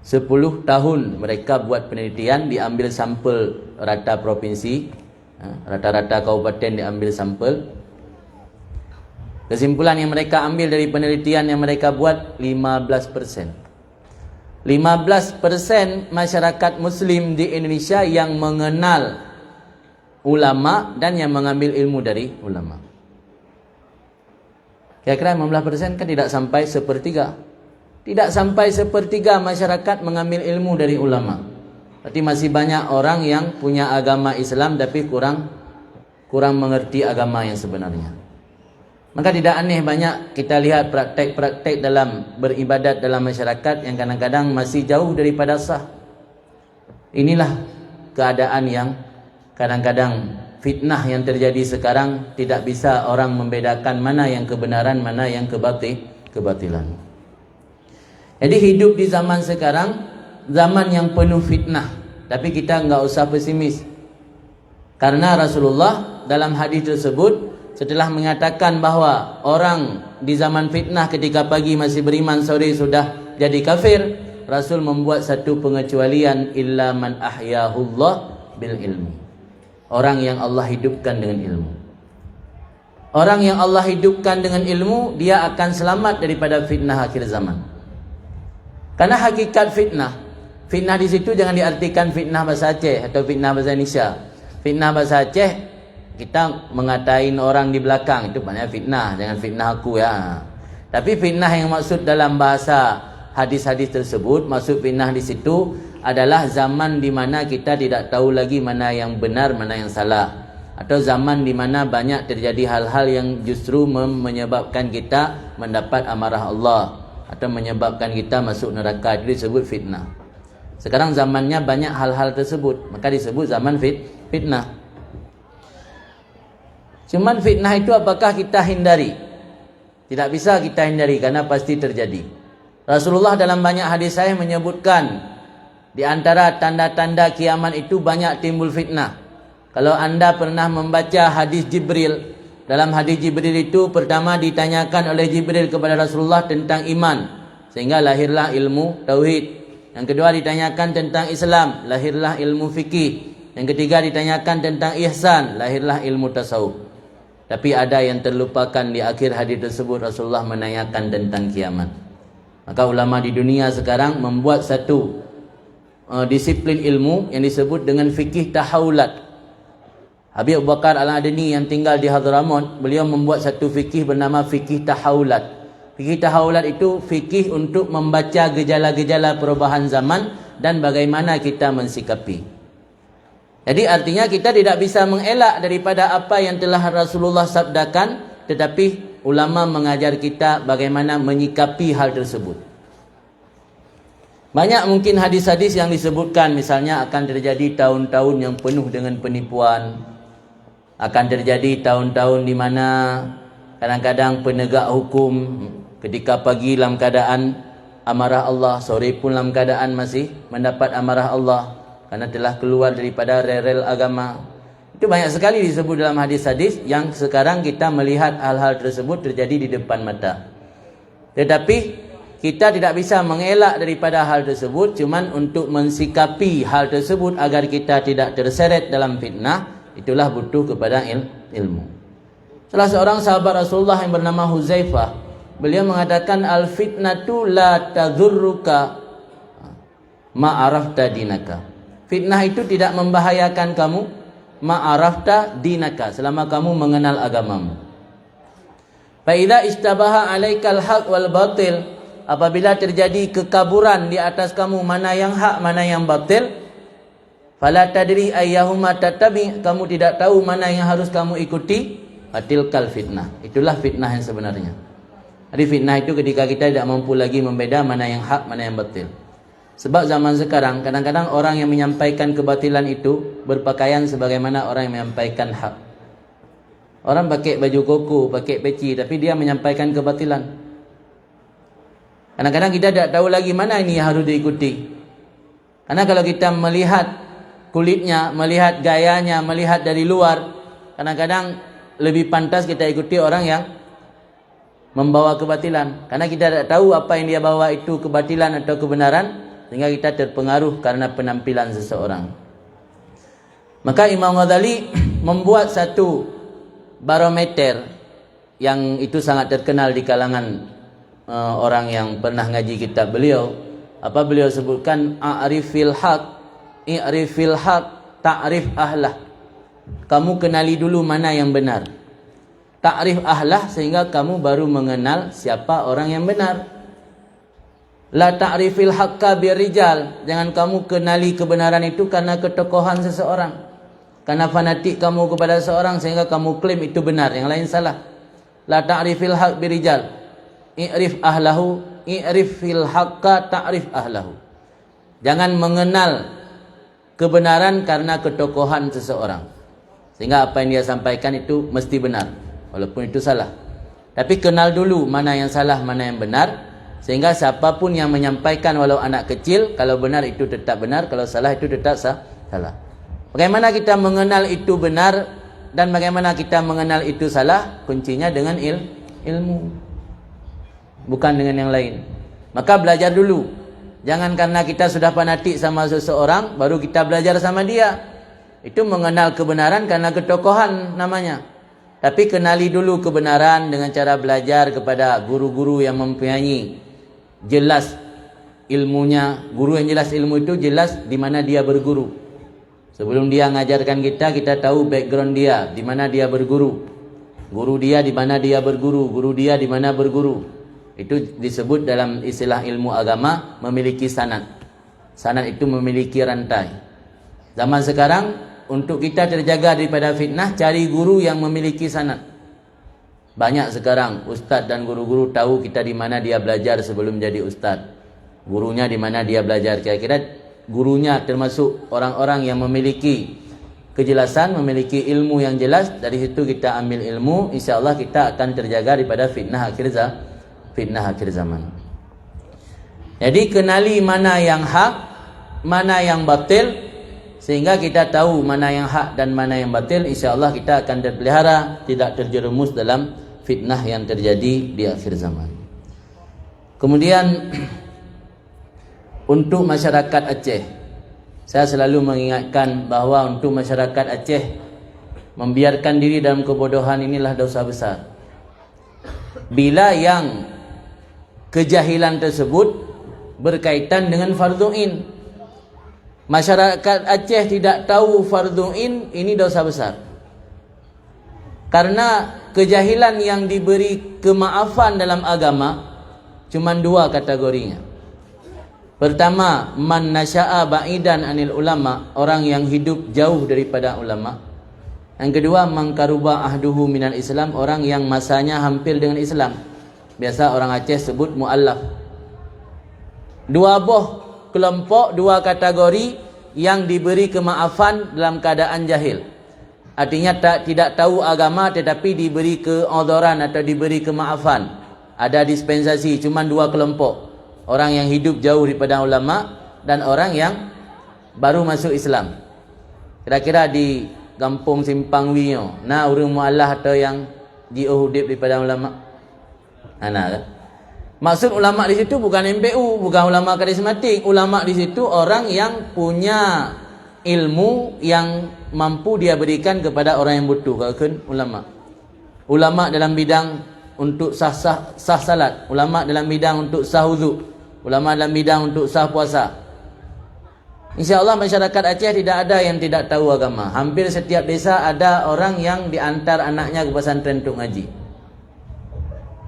10 tahun mereka buat penelitian, diambil sampel rata provinsi, rata-rata kabupaten diambil sampel. Kesimpulan yang mereka ambil dari penelitian yang mereka buat, 15%. 15% masyarakat muslim di Indonesia yang mengenal ulama dan yang mengambil ilmu dari ulama. Kira-kira 15% kan tidak sampai sepertiga. Tidak sampai sepertiga masyarakat mengambil ilmu dari ulama. Berarti masih banyak orang yang punya agama Islam tapi kurang mengerti agama yang sebenarnya. Maka tidak aneh banyak kita lihat praktek-praktek dalam beribadat dalam masyarakat yang kadang-kadang masih jauh daripada sah. Inilah keadaan yang kadang-kadang fitnah yang terjadi sekarang, tidak bisa orang membedakan mana yang kebenaran, mana yang kebatilan. Jadi hidup di zaman sekarang, zaman yang penuh fitnah. Tapi kita enggak usah pesimis. Karena Rasulullah dalam hadis tersebut setelah mengatakan bahawa orang di zaman fitnah ketika pagi masih beriman, sore sudah jadi kafir, Rasul membuat satu pengecualian, illa man ahyahullah bil ilmi. Orang yang Allah hidupkan dengan ilmu. Orang yang Allah hidupkan dengan ilmu, dia akan selamat daripada fitnah akhir zaman. Karena hakikat fitnah di situ jangan diartikan fitnah bahasa Aceh atau fitnah bahasa Indonesia. Fitnah bahasa Aceh, kita mengatain orang di belakang, itu maknanya fitnah. Jangan fitnah aku ya. Tapi fitnah yang maksud dalam bahasa hadis-hadis tersebut, maksud fitnah di situ adalah zaman di mana kita tidak tahu lagi mana yang benar, mana yang salah. Atau zaman di mana banyak terjadi hal-hal yang justru menyebabkan kita mendapat amarah Allah, atau menyebabkan kita masuk neraka. Itu disebut fitnah. Sekarang zamannya banyak hal-hal tersebut, maka disebut zaman fitnah. Cuman fitnah itu apakah kita hindari? Tidak bisa kita hindari karena pasti terjadi. Rasulullah dalam banyak hadis sahih menyebutkan di antara tanda-tanda kiamat itu banyak timbul fitnah. Kalau anda pernah membaca hadis Jibril, dalam hadis Jibril itu pertama ditanyakan oleh Jibril kepada Rasulullah tentang iman, sehingga lahirlah ilmu tauhid. Yang kedua ditanyakan tentang Islam, lahirlah ilmu fikih. Yang ketiga ditanyakan tentang ihsan, lahirlah ilmu tasawuf. Tapi ada yang terlupakan di akhir hadis tersebut, Rasulullah menanyakan tentang kiamat. Maka ulama di dunia sekarang membuat satu disiplin ilmu yang disebut dengan fikih tahawulat. Habib Abu Bakar Al-Adni yang tinggal di Hadramaut, beliau membuat satu fikih bernama fikih tahawulat. Fikih tahawulat itu fikih untuk membaca gejala-gejala perubahan zaman dan bagaimana kita mensikapi. Jadi artinya kita tidak bisa mengelak daripada apa yang telah Rasulullah sabdakan, tetapi ulama mengajar kita bagaimana menyikapi hal tersebut. Banyak mungkin hadis-hadis yang disebutkan, misalnya akan terjadi tahun-tahun yang penuh dengan penipuan, akan terjadi tahun-tahun di mana kadang-kadang penegak hukum ketika pagi dalam keadaan amarah Allah, sore pun dalam keadaan masih mendapat amarah Allah karena telah keluar daripada rel agama. Itu banyak sekali disebut dalam hadis-hadis yang sekarang kita melihat hal-hal tersebut terjadi di depan mata. Tetapi kita tidak bisa mengelak daripada hal tersebut, cuman untuk mensikapi hal tersebut agar kita tidak terseret dalam fitnah, itulah butuh kepada ilmu. Salah seorang sahabat Rasulullah yang bernama Huzaifah, beliau mengatakan al-fitnatu la tadhurruka ma'arafta dinaka. Fitnah itu tidak membahayakan kamu ma'arafta dinaka, selama kamu mengenal agamamu. Fa idza istabaha 'alaikal haq wal batil, apabila terjadi kekaburan di atas kamu mana yang hak mana yang batil, fala tadri ayyahuma tattabi, kamu tidak tahu mana yang harus kamu ikuti, fatilkal fitnah, itulah fitnah yang sebenarnya. Jadi fitnah itu ketika kita tidak mampu lagi membeda mana yang hak mana yang batil. Sebab zaman sekarang kadang-kadang orang yang menyampaikan kebatilan itu berpakaian sebagaimana orang yang menyampaikan hak. Orang pakai baju koko, pakai peci, tapi dia menyampaikan kebatilan. Kadang-kadang kita tidak tahu lagi mana ini yang harus diikuti. Karena kalau kita melihat kulitnya, melihat gayanya, melihat dari luar, kadang-kadang lebih pantas kita ikuti orang yang membawa kebatilan. Karena kita tidak tahu apa yang dia bawa itu kebatilan atau kebenaran, sehingga kita terpengaruh karena penampilan seseorang. Maka Imam Ghazali membuat satu barometer yang itu sangat terkenal di kalangan orang yang pernah ngaji kitab beliau. Apa beliau sebutkan? A'rifil haq, i'rifil haq, ta'rif ahlah. Kamu kenali dulu mana yang benar. Ta'rif ahlah, sehingga kamu baru mengenal siapa orang yang benar. La ta'rifil haqqa birrijal, jangan kamu kenali kebenaran itu karena ketokohan seseorang, karena fanatik kamu kepada seseorang sehingga kamu klaim itu benar, yang lain salah. La ta'rifil haqq birrijal, i'rif ahlahu, i'rif fil haqqa ta'rif ahlahu. Jangan mengenal kebenaran karena ketokohan seseorang, sehingga apa yang dia sampaikan itu mesti benar, walaupun itu salah. Tapi kenal dulu mana yang salah, mana yang benar, sehingga siapapun yang menyampaikan, walau anak kecil, kalau benar itu tetap benar, kalau salah itu tetap salah. Bagaimana kita mengenal itu benar dan bagaimana kita mengenal itu salah? Kuncinya dengan ilmu, bukan dengan yang lain. Maka belajar dulu. Jangan karena kita sudah fanatik sama seseorang baru kita belajar sama dia. Itu mengenal kebenaran karena ketokohan namanya. Tapi kenali dulu kebenaran dengan cara belajar kepada guru-guru yang mempunyai jelas ilmunya. Guru yang jelas ilmu itu jelas di mana dia berguru. Sebelum dia mengajarkan kita, kita tahu background dia, di mana dia berguru. Guru dia di mana dia berguru, guru dia di mana berguru. Itu disebut dalam istilah ilmu agama memiliki sanad. Sanad itu memiliki rantai. Zaman sekarang untuk kita terjaga daripada fitnah, cari guru yang memiliki sanad. Banyak sekarang ustaz dan guru-guru tahu kita di mana dia belajar sebelum jadi ustaz. Gurunya di mana dia belajar. Kira-kira gurunya termasuk orang-orang yang memiliki kejelasan, memiliki ilmu yang jelas. Dari situ kita ambil ilmu, insya-Allah kita akan terjaga daripada fitnah akhir zaman. Jadi kenali mana yang hak, mana yang batil, sehingga kita tahu mana yang hak dan mana yang batil. InsyaAllah kita akan terpelihara, tidak terjerumus dalam fitnah yang terjadi di akhir zaman. Kemudian untuk masyarakat Aceh, saya selalu mengingatkan bahawa untuk masyarakat Aceh, membiarkan diri dalam kebodohan inilah dosa besar. Bila yang kejahilan tersebut berkaitan dengan fardhu'in, masyarakat Aceh tidak tahu fardhu'in, ini dosa besar. Karena kejahilan yang diberi kemaafan dalam agama cuma dua kategorinya. Pertama, man nasya'a ba'idan anil ulama, orang yang hidup jauh daripada ulama. Yang kedua, man karuba ahduhu minal Islam, orang yang masanya hampir dengan Islam. Biasa orang Aceh sebut mu'allaf. Dua buah kelompok, dua kategori yang diberi kemaafan dalam keadaan jahil. Artinya tidak tahu agama tetapi diberi keodoran atau diberi kemaafan. Ada dispensasi, cuma dua kelompok. Orang yang hidup jauh daripada ulama dan orang yang baru masuk Islam. Kira-kira di Kampung Simpang Winyo, nah orang mu'allah atau yang ji'uh hudib daripada ulama. Kan? Maksud ulama di situ bukan MPU, bukan ulama karismatik. Ulama di situ orang yang punya ilmu yang mampu dia berikan kepada orang yang butuh. Kan ulama. Ulama dalam bidang untuk sah salat, ulama dalam bidang untuk sah wudu, ulama dalam bidang untuk sah puasa. InsyaAllah masyarakat Aceh tidak ada yang tidak tahu agama. Hampir setiap desa ada orang yang diantar anaknya ke pesantren untuk ngaji.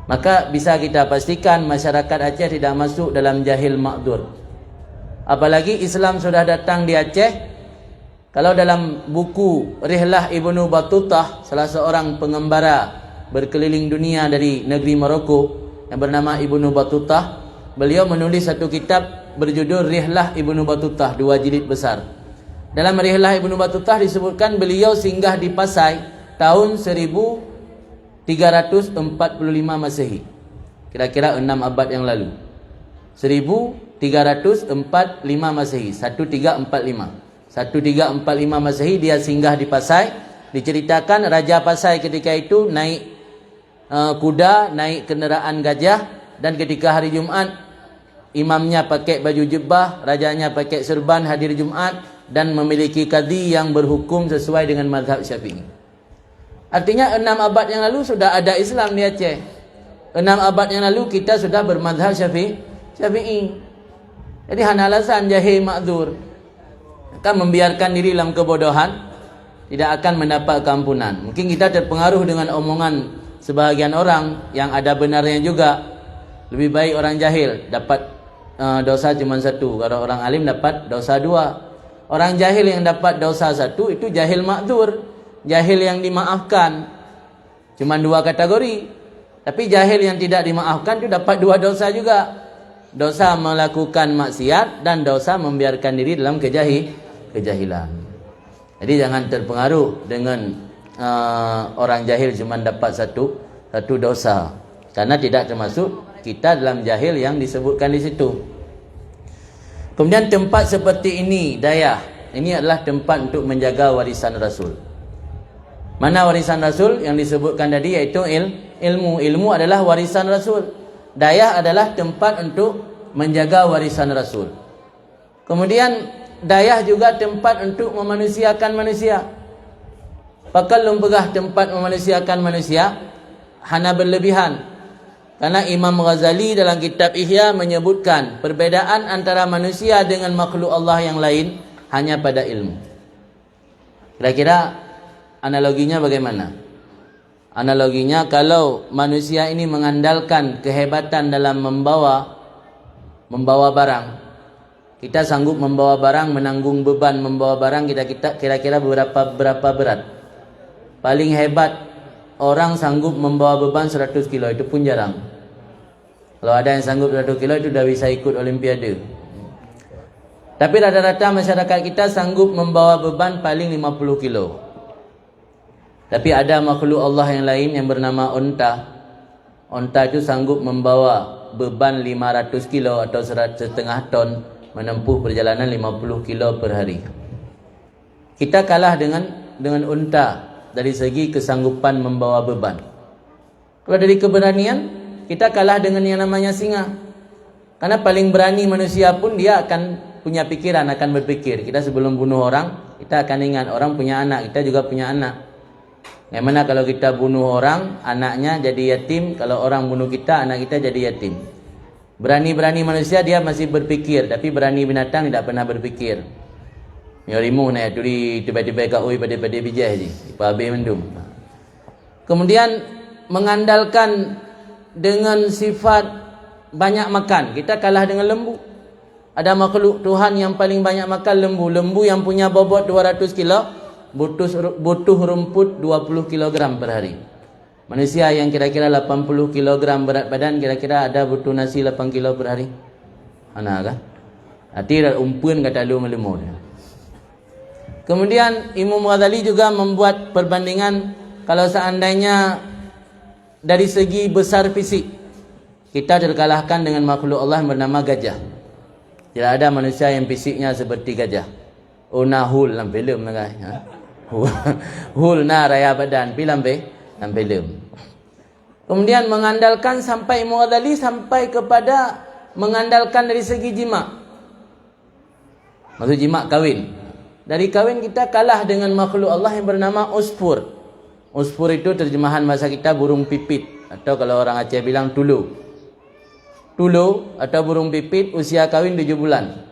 Maka bisa kita pastikan masyarakat Aceh tidak masuk dalam jahil makdur. Apalagi Islam sudah datang di Aceh. Kalau dalam buku Rihlah Ibnu Battutah, salah seorang pengembara berkeliling dunia dari negeri Maroko yang bernama Ibnu Battutah, beliau menulis satu kitab berjudul Rihlah Ibnu Battutah, 2 jilid besar. Dalam Rihlah Ibnu Battutah disebutkan beliau singgah di Pasai tahun 1345 Masehi. Kira-kira 6 abad yang lalu. 1345 Masehi, 1345. 1345 Masehi dia singgah di Pasai. Diceritakan Raja Pasai ketika itu naik kuda, naik kenderaan gajah, dan ketika hari Jumat imamnya pakai baju jubah, rajanya pakai serban hadir Jumat dan memiliki qadhi yang berhukum sesuai dengan mazhab Syafi'i. Artinya 6 abad yang lalu sudah ada Islam di Aceh. 6 abad yang lalu kita sudah bermazhab Syafi'i. Jadi hanya alasan jahil makdzur, akan membiarkan diri dalam kebodohan, tidak akan mendapat keampunan. Mungkin kita terpengaruh dengan omongan sebahagian orang yang ada benarnya juga. Lebih baik orang jahil dapat dosa cuma 1, kalau orang alim dapat dosa 2. Orang jahil yang dapat dosa 1 itu jahil makdzur, jahil yang dimaafkan. Cuma 2 kategori. Tapi jahil yang tidak dimaafkan itu dapat 2 dosa juga. Dosa melakukan maksiat dan dosa membiarkan diri dalam kejahilan. Jadi jangan terpengaruh dengan orang jahil cuma dapat satu dosa, karena tidak termasuk kita dalam jahil yang disebutkan di situ. Kemudian tempat seperti ini, Dayah, ini adalah tempat untuk menjaga warisan Rasul. Mana warisan Rasul yang disebutkan tadi, yaitu ilmu. Ilmu adalah warisan Rasul. Dayah adalah tempat untuk menjaga warisan Rasul. Kemudian Dayah juga tempat untuk memanusiakan manusia. Pakal lumpegah tempat memanusiakan manusia hana berlebihan. Karena Imam Ghazali dalam kitab Ihya menyebutkan perbedaan antara manusia dengan makhluk Allah yang lain hanya pada ilmu. Kira-kira analoginya bagaimana? Analoginya kalau manusia ini mengandalkan kehebatan dalam membawa barang. Kita sanggup membawa barang, menanggung beban membawa barang kita kira-kira berapa berat. Paling hebat orang sanggup membawa beban 100 kilo, itu pun jarang. Kalau ada yang sanggup 100 kilo itu dah bisa ikut Olimpiade. Tapi rata-rata masyarakat kita sanggup membawa beban paling 50 kilo. Tapi ada makhluk Allah yang lain yang bernama unta. Unta itu sanggup membawa beban 500 kilo atau 1,5 ton, menempuh perjalanan 50 kilo per hari. Kita kalah dengan unta dari segi kesanggupan membawa beban. Kalau dari keberanian, kita kalah dengan yang namanya singa. Karena paling berani manusia pun dia akan punya pikiran, akan berpikir. Kita sebelum bunuh orang, kita akan ingat orang punya anak, kita juga punya anak. Yang mana kalau kita bunuh orang, anaknya jadi yatim. Kalau orang bunuh kita, anak kita jadi yatim. Berani-berani manusia dia masih berpikir, tapi berani binatang tidak pernah berpikir. Nyorimu nak tuli tiba-tiba kat oi pada bijah je. Ipa habis mendum. Kemudian mengandalkan dengan sifat banyak makan. Kita kalah dengan lembu. Ada makhluk Tuhan yang paling banyak makan, lembu. Lembu yang punya bobot 200 kilo butuh rumput 20 kilogram per hari. Manusia yang kira-kira 80 kilogram berat badan, kira-kira ada butuh nasi 8 kilo per hari. Ana kan? Hati dah umpun kata lu melemu. Kemudian Imam Ghazali juga membuat perbandingan kalau seandainya dari segi besar fisik kita terkalahkan dengan makhluk Allah yang bernama gajah. Tidak ada manusia yang fisiknya seperti gajah. Ona hul dalam filem lah kan. Hul na raya badan film dalam filem. Kemudian mengandalkan sampai Imam Ghazali sampai kepada mengandalkan dari segi jima. Maksud jima kawin. Dari kawin kita kalah dengan makhluk Allah yang bernama usfur. Usfur itu terjemahan bahasa kita burung pipit, atau kalau orang Aceh bilang tulu. Tulu atau burung pipit usia kawin 7 bulan.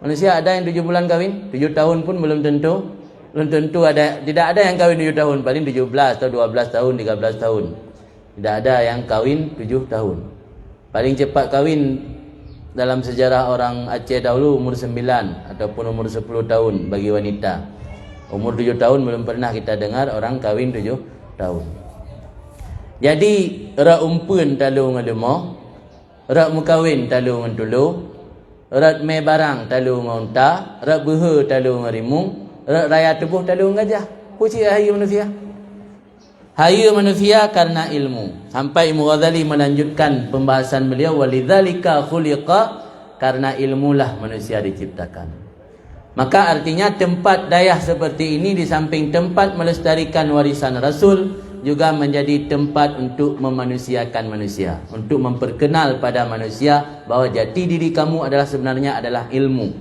Manusia ada yang 7 bulan kawin, 7 tahun pun belum tentu. Belum tentu ada, tidak ada yang kawin 7 tahun, paling 17 atau 12 tahun, 13 tahun. Tidak ada yang kawin 7 tahun. Paling cepat kawin dalam sejarah orang Aceh dahulu umur 9 ataupun umur 10 tahun bagi wanita. Umur 7 tahun belum pernah kita dengar orang kawin 7 tahun. Jadi ra umpun talu ngalemo, ra mukawin talu ngan tulu, ra me barang talu ngonta, ra behe talu ngarimung, ra raya tubuh talu ngajah. Puji hayu manusia. Hayu manusia karena ilmu. Sampai Imam Ghazali melanjutkan pembahasan beliau, walidzalika khuliqa, karena ilmulah manusia diciptakan. Maka artinya tempat dayah seperti ini di samping tempat melestarikan warisan Rasul, juga menjadi tempat untuk memanusiakan manusia, untuk memperkenal pada manusia bahawa jati diri kamu adalah sebenarnya adalah ilmu.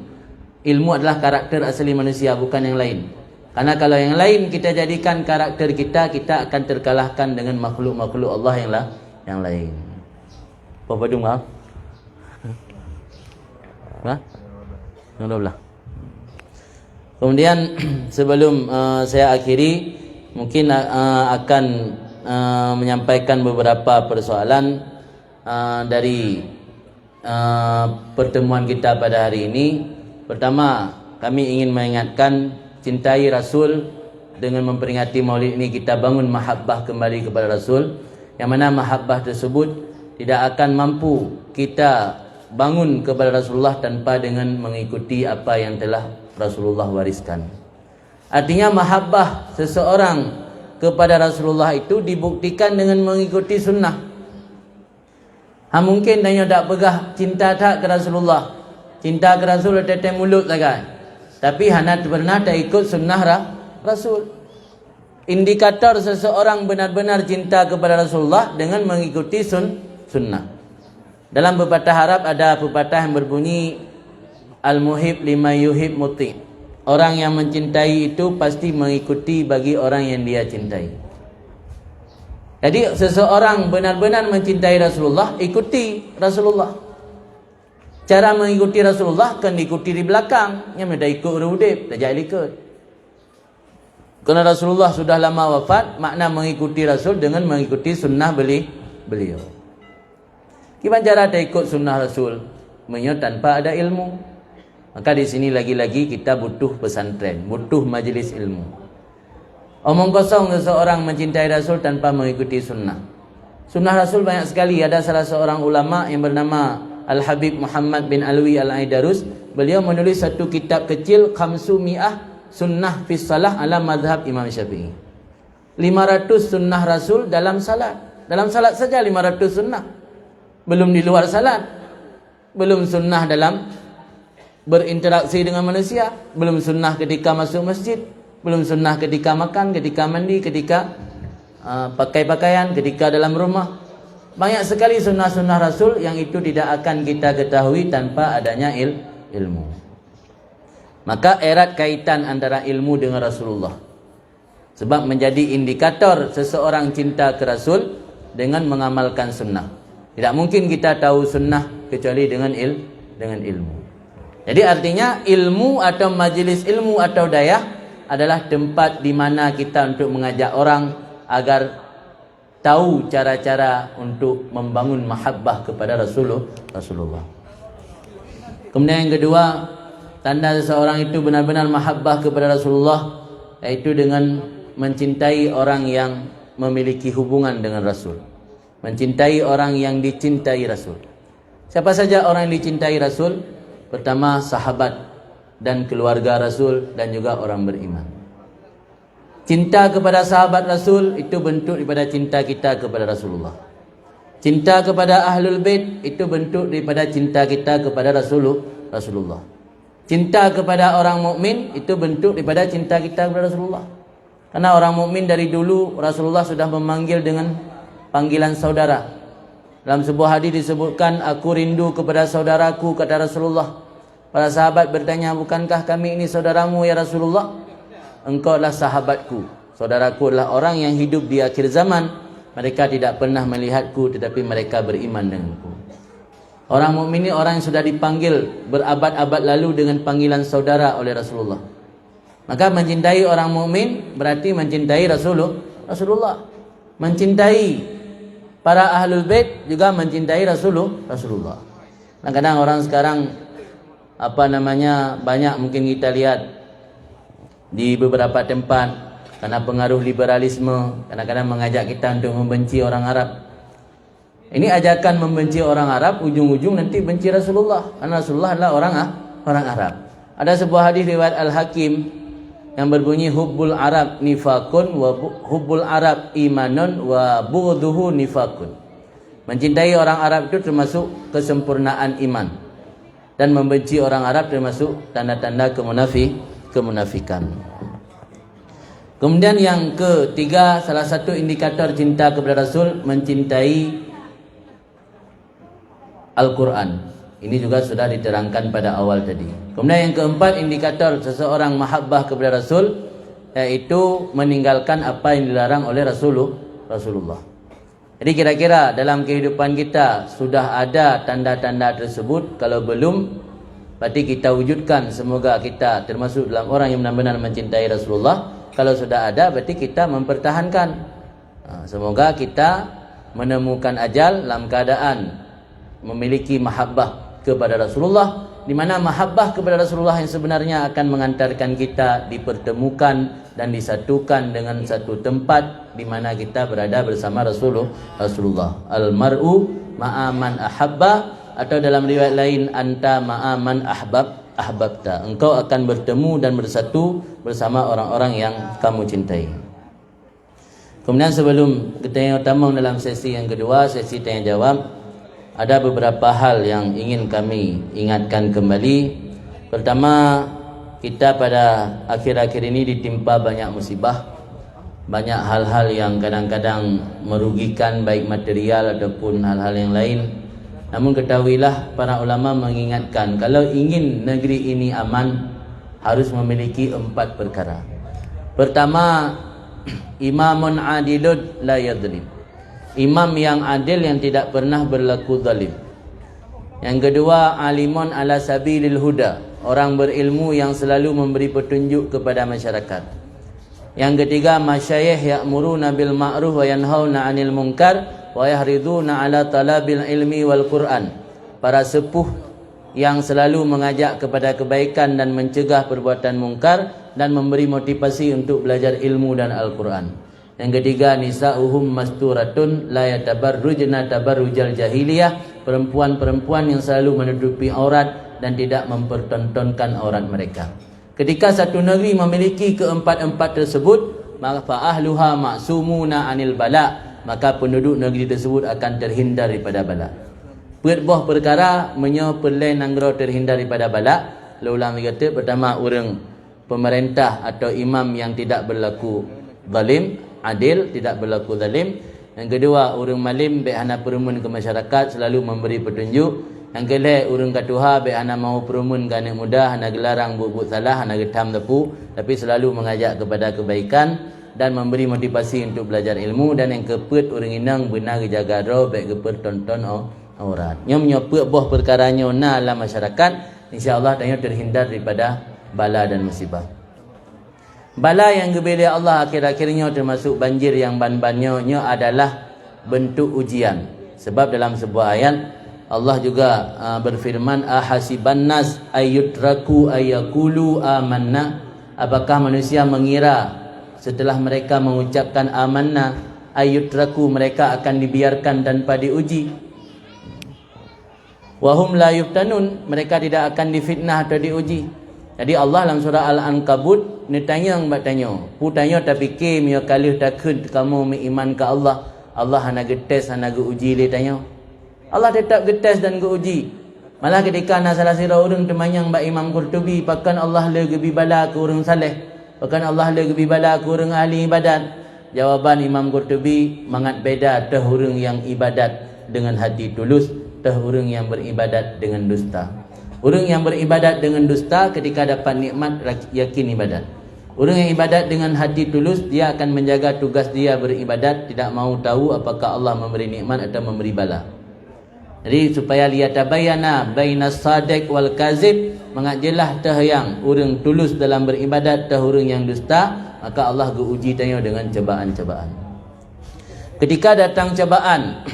Ilmu adalah karakter asli manusia, bukan yang lain. Karena kalau yang lain kita jadikan karakter kita, kita akan terkalahkan dengan makhluk-makhluk Allah yang lain. Apa badung maaf? Hah? Yang belah. Kemudian sebelum saya akhiri, mungkin akan menyampaikan beberapa persoalan dari pertemuan kita pada hari ini. Pertama, kami ingin mengingatkan, cintai Rasul. Dengan memperingati Maulid ini kita bangun mahabbah kembali kepada Rasul, yang mana mahabbah tersebut tidak akan mampu kita bangun kepada Rasulullah tanpa dengan mengikuti apa yang telah Rasulullah wariskan. Artinya mahabbah seseorang kepada Rasulullah itu dibuktikan dengan mengikuti sunnah. Mungkin tanya tak pegah cinta tak ke Rasulullah, cinta ke Rasul teteh mulut saja, tapi hana pernah tak ikut sunnah Rasul. Indikator seseorang benar-benar cinta kepada Rasulullah dengan mengikuti sunnah. Dalam pepatah Arab ada pepatah yang berbunyi, al-muhib lima yuhib muti. Orang yang mencintai itu pasti mengikuti bagi orang yang dia cintai. Jadi seseorang benar-benar mencintai Rasulullah, ikuti Rasulullah. Cara mengikuti Rasulullah kan diikuti di belakang. Yang dah ikut urudip, tak jadi ikut. Kerana Rasulullah sudah lama wafat, makna mengikuti Rasul dengan mengikuti sunnah beliau. Gimana cara tak ikut sunnah Rasul? Menyo tanpa ada ilmu. Maka di sini lagi-lagi kita butuh pesantren, butuh majlis ilmu. Omong kosong seseorang mencintai Rasul tanpa mengikuti sunnah. Sunnah Rasul banyak sekali. Ada salah seorang ulama yang bernama Al-Habib Muhammad bin Alwi Al-Aidarus. Beliau menulis satu kitab kecil, Khamsumi'ah Sunnah Fis Salah ala Madhab Imam Syafi'i. 500 sunnah Rasul dalam salat. Dalam salat saja 500 sunnah. Belum di luar salat. Belum sunnah dalam berinteraksi dengan manusia, belum sunnah ketika masuk masjid, belum sunnah ketika makan, ketika mandi, ketika pakai pakaian, ketika dalam rumah. Banyak sekali sunnah-sunnah Rasul yang itu tidak akan kita ketahui tanpa adanya ilmu. Maka erat kaitan antara ilmu dengan Rasulullah. Sebab menjadi indikator seseorang cinta ke Rasul dengan mengamalkan sunnah. Tidak mungkin kita tahu sunnah kecuali dengan ilmu. Jadi artinya ilmu atau majlis ilmu atau dayah adalah tempat di mana kita untuk mengajak orang agar tahu cara-cara untuk membangun mahabbah kepada Rasulullah. Kemudian yang kedua, tanda seseorang itu benar-benar mahabbah kepada Rasulullah, yaitu dengan mencintai orang yang memiliki hubungan dengan Rasul, mencintai orang yang dicintai Rasul. Siapa saja orang yang dicintai Rasul? Pertama, sahabat dan keluarga Rasul dan juga orang beriman. Cinta kepada sahabat Rasul itu bentuk daripada cinta kita kepada Rasulullah. Cinta kepada Ahlul Bait itu bentuk daripada cinta kita kepada Rasulullah. Cinta kepada orang mukmin itu bentuk daripada cinta kita kepada Rasulullah. Karena orang mukmin dari dulu Rasulullah sudah memanggil dengan panggilan saudara. Dalam sebuah hadis disebutkan, aku rindu kepada saudaraku, kata Rasulullah. Para sahabat bertanya, bukankah kami ini saudaramu ya Rasulullah? Engkau adalah sahabatku. Saudaraku adalah orang yang hidup di akhir zaman. Mereka tidak pernah melihatku, tetapi mereka beriman denganku. Orang mukmin ini orang yang sudah dipanggil berabad-abad lalu dengan panggilan saudara oleh Rasulullah. Maka mencintai orang mukmin berarti mencintai Rasulullah. Mencintai para Ahlul Bait juga mencintai Rasulullah. Kadang-kadang orang sekarang banyak mungkin kita lihat di beberapa tempat, karena pengaruh liberalisme, kadang-kadang mengajak kita untuk membenci orang Arab. Ini ajakan membenci orang Arab, ujung-ujung nanti benci Rasulullah. Karena Rasulullah adalah orang Arab. Ada sebuah hadis riwayat Al-Hakim yang berbunyi, hubbul Arab nifakun wa hubbul Arab imanun wa bughduhu nifakun. Mencintai orang Arab itu termasuk kesempurnaan iman, dan membenci orang Arab termasuk tanda-tanda kemunafikan. Kemudian yang ketiga, salah satu indikator cinta kepada Rasul, mencintai Al-Quran. Ini juga sudah diterangkan pada awal tadi. Kemudian yang keempat, indikator seseorang mahabbah kepada Rasul, yaitu meninggalkan apa yang dilarang oleh Rasulullah. Jadi kira-kira dalam kehidupan kita sudah ada tanda-tanda tersebut. Kalau belum, berarti kita wujudkan. Semoga kita termasuk dalam orang yang benar-benar mencintai Rasulullah. Kalau sudah ada, berarti kita mempertahankan. Semoga kita menemukan ajal dalam keadaan memiliki mahabbah kepada Rasulullah, di mana mahabbah kepada Rasulullah yang sebenarnya akan mengantarkan kita dipertemukan dan disatukan dengan satu tempat di mana kita berada bersama Rasulullah. Al-mar'u ma'aman ahabba, atau dalam riwayat lain, anta ma'aman ahbabta. Engkau akan bertemu dan bersatu bersama orang-orang yang kamu cintai. Kemudian sebelum kita yang utama dalam sesi yang kedua, sesi tanya jawab, ada beberapa hal yang ingin kami ingatkan kembali. Pertama, kita pada akhir-akhir ini ditimpa banyak musibah, banyak hal-hal yang kadang-kadang merugikan, baik material ataupun hal-hal yang lain. Namun ketahuilah, para ulama mengingatkan, kalau ingin negeri ini aman, harus memiliki 4 perkara. Pertama, imamun adilun la yadlim. Imam yang adil yang tidak pernah berlaku zalim. Yang kedua, alimun ala sabilil huda. Orang berilmu yang selalu memberi petunjuk kepada masyarakat. Yang ketiga, masyayikh ya'muruna bil ma'ruf wa yanhauna 'anil munkar wa yahriduna ala talabil ilmi wal Quran. Para sepuh yang selalu mengajak kepada kebaikan dan mencegah perbuatan mungkar dan memberi motivasi untuk belajar ilmu dan Al-Quran. Yang ketiga, nisa'uhum masturatun la yatabarrujna tabarrujal jahiliyah. Perempuan-perempuan yang selalu menutupi aurat dan tidak mempertontonkan aurat mereka. Ketika satu negeri memiliki keempat-empat tersebut, maka ahluha ma'sumuna 'anil bala, maka penduduk negeri tersebut akan terhindar daripada bala. Buah perkara menyo pelai nanggro terhindar daripada bala. Ulang kata, pertama, orang pemerintah atau imam yang tidak berlaku zalim, adil, tidak berlaku zalim. Yang kedua, orang malim baik hana perumun ke masyarakat, selalu memberi petunjuk. Yang kedua, orang katuha baik hana mau perumun ke anak muda, hana gelarang buat salah, hana getam tepu, tapi selalu mengajak kepada kebaikan dan memberi motivasi untuk belajar ilmu. Dan yang keempat, orang inang benar jaga roh baik keper tonton aurat. Nyom nyopek boh perkaranya na dalam masyarakat, insya-Allah tanya terhindar daripada bala dan musibah. Bala yang gebeli Allah akhir-akhirnya termasuk banjir yang ban-bannya adalah bentuk ujian. Sebab dalam sebuah ayat Allah juga berfirman, ahasiban nas ayyutraku ayyakulu amanna. Apakah manusia mengira setelah mereka mengucapkan amanna, ayyutraku, mereka akan dibiarkan tanpa diuji? Wahum la yuftanun, mereka tidak akan difitnah atau diuji. Jadi Allah dalam surah Al-Ankabut ni tanya mbak tanya. Pu tanya tapi ke mio kalih takut kamu beriman ke Allah. Allah hana getes hana uji dia tanya. Allah tetap getes dan uji. Malah ketika nak salah sira urang temanyang mbak Imam Qurtubi, pakan Allah le gebi bala ke urang saleh. Pakan Allah le gebi bala ke urang ahli ibadat. Jawaban Imam Qurtubi mangat beda teh urang yang ibadat dengan hati tulus, teh urang yang beribadat dengan dusta. Orang yang beribadat dengan dusta ketika dapat nikmat yakin ibadat. Orang yang ibadat dengan hati tulus, dia akan menjaga tugas dia beribadat, tidak mahu tahu apakah Allah memberi nikmat atau memberi bala. Jadi supaya liyatabayyana bainas sadiq wal kazib, mengajelah teh yang orang tulus dalam beribadat, teh orang yang dusta, maka Allah uji tanya dengan cobaan-cobaan. Ketika datang cobaan,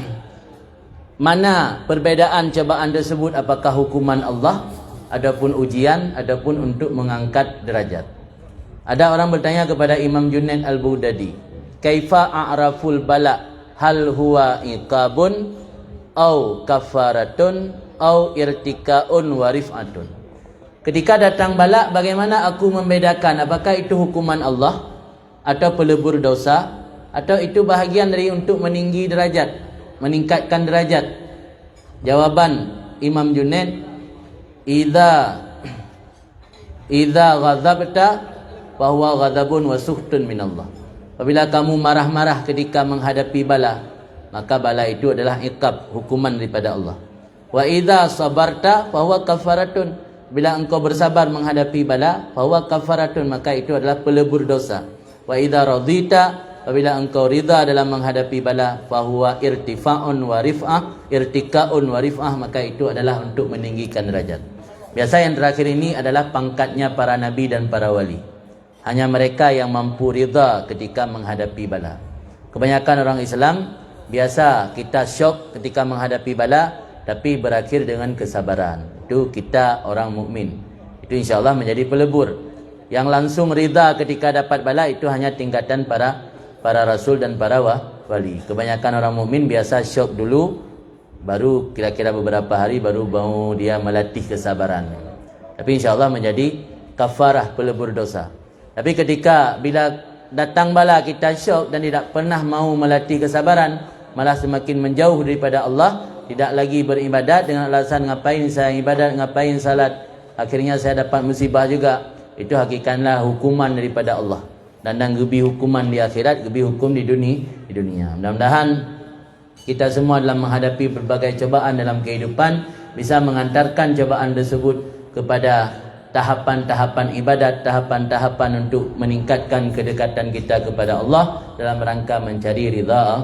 mana perbedaan cobaan tersebut, apakah hukuman Allah adapun ujian adapun untuk mengangkat derajat? Ada orang bertanya kepada Imam Junaid Al-Baghdadi, kaifa a'raful bala, hal huwa iqabun au kafaratun au irtikaun wa rif'atun? Ketika datang bala, bagaimana aku membedakan apakah itu hukuman Allah atau pelebur dosa, atau itu bahagian dari untuk meninggi derajat, meningkatkan derajat? Jawaban Imam Junaid, idza ghadabta fa huwa ghadabun wa suhtun minallah. Apabila kamu marah-marah ketika menghadapi bala, maka bala itu adalah iqab, hukuman daripada Allah. Wa idza sabarta fa huwa kafaratun. Bila engkau bersabar menghadapi bala, fa huwa kafaratun, maka itu adalah pelebur dosa. Wa idza radita, apabila engkau ridha dalam menghadapi bala, fahuwa irtifa'un wa rif'ah, irtika'un wa rif'ah, maka itu adalah untuk meninggikan derajat. Biasa yang terakhir ini adalah pangkatnya para nabi dan para wali. Hanya mereka yang mampu ridha ketika menghadapi bala. Kebanyakan orang Islam biasa kita syok ketika menghadapi bala, tapi berakhir dengan kesabaran. Itu kita orang mukmin. Itu insya-Allah menjadi pelebur. Yang langsung ridha ketika dapat bala itu hanya tingkatan para rasul dan para wali. Kebanyakan orang mukmin biasa syok dulu, baru kira-kira beberapa hari baru mau dia melatih kesabaran. Tapi insya-Allah menjadi kafarah, pelebur dosa. Tapi ketika bila datang bala kita syok dan tidak pernah mau melatih kesabaran, malah semakin menjauh daripada Allah, tidak lagi beribadat dengan alasan ngapain saya ibadat, ngapain salat, akhirnya saya dapat musibah juga. Itu hakikatnya hukuman daripada Allah. Dan gebi hukuman di akhirat, gebi hukum di dunia. Mudah-mudahan kita semua dalam menghadapi berbagai cobaan dalam kehidupan bisa mengantarkan cobaan tersebut kepada tahapan-tahapan ibadat, tahapan-tahapan untuk meningkatkan kedekatan kita kepada Allah dalam rangka mencari ridha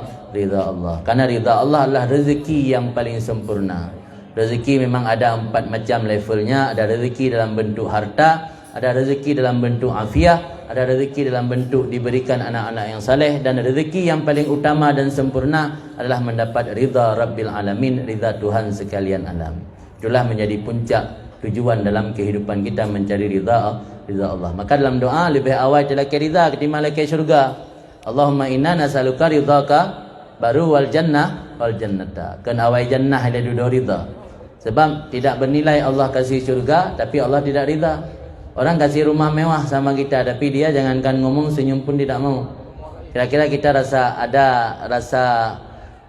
Allah. Karena ridha Allah adalah rezeki yang paling sempurna. Rezeki memang ada 4 macam levelnya. Ada rezeki dalam bentuk harta, ada rezeki dalam bentuk afiah, ada rezeki dalam bentuk diberikan anak-anak yang saleh, dan rezeki yang paling utama dan sempurna adalah mendapat ridha Rabbil Alamin, ridha Tuhan sekalian alam. Itulah menjadi puncak tujuan dalam kehidupan kita, mencari ridha Allah. Maka dalam doa lebih awal celaka ridha ketimbang laki syurga. Allahumma inna nas'aluka ridhaka baru wal jannata. Kan awal jannah ada dua ridha. Sebab tidak bernilai Allah kasih syurga tapi Allah tidak ridha. Orang kasih rumah mewah sama kita, tapi dia jangankan ngomong senyum pun tidak mau. Kira-kira kita rasa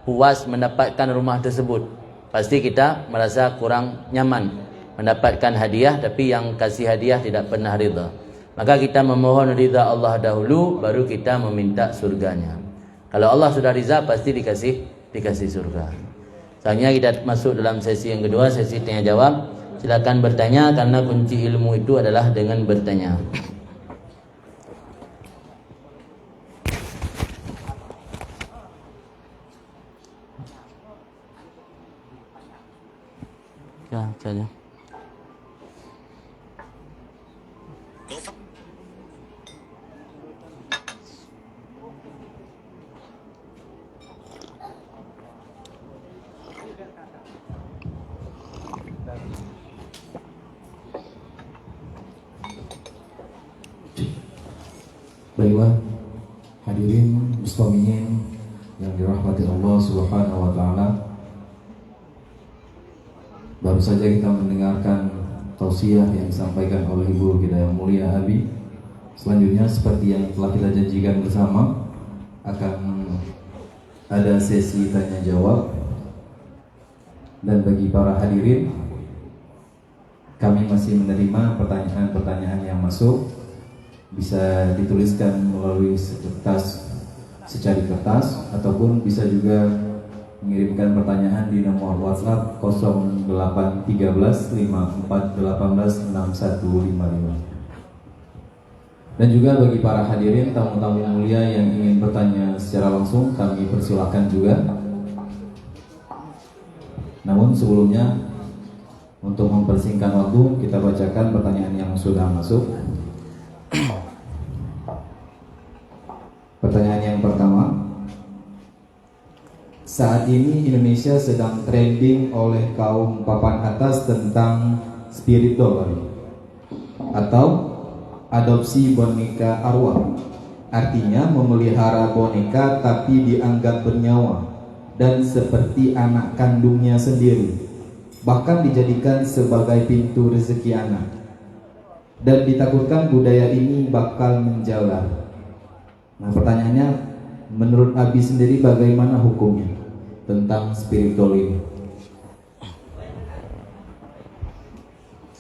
puas mendapatkan rumah tersebut. Pasti kita merasa kurang nyaman mendapatkan hadiah, tapi yang kasih hadiah tidak pernah ridha. Maka kita memohon ridha Allah dahulu, baru kita meminta surganya. Kalau Allah sudah ridha, pasti dikasih surga. Selanjutnya kita masuk dalam sesi yang kedua, sesi tanya jawab. Silakan bertanya, karena kunci ilmu itu adalah dengan bertanya. Ya, saja. Baiklah, hadirin muslimin yang dirahmati Allah Subhanahu wa taala. Baru saja kita mendengarkan tausiah yang disampaikan oleh Ibu kita yang mulia Abi. Selanjutnya seperti yang telah kita janjikan bersama, akan ada sesi tanya jawab. Dan bagi para hadirin, kami masih menerima pertanyaan-pertanyaan yang masuk. Bisa dituliskan melalui secari kertas ataupun bisa juga mengirimkan pertanyaan di nomor WhatsApp 0813 5418 6155. Dan juga bagi para hadirin tamu-tamu mulia yang ingin bertanya secara langsung, kami persilahkan juga. Namun sebelumnya, untuk mempersingkat waktu, kita bacakan pertanyaan yang sudah masuk. Pertanyaan yang pertama, saat ini Indonesia sedang trending oleh kaum papan atas tentang spiritual atau adopsi boneka arwah. Artinya memelihara boneka tapi dianggap bernyawa dan seperti anak kandungnya sendiri, bahkan dijadikan sebagai pintu rezeki anak. Dan ditakutkan budaya ini bakal menjalar. Nah, pertanyaannya, menurut Abi sendiri bagaimana hukumnya tentang spiritual ini?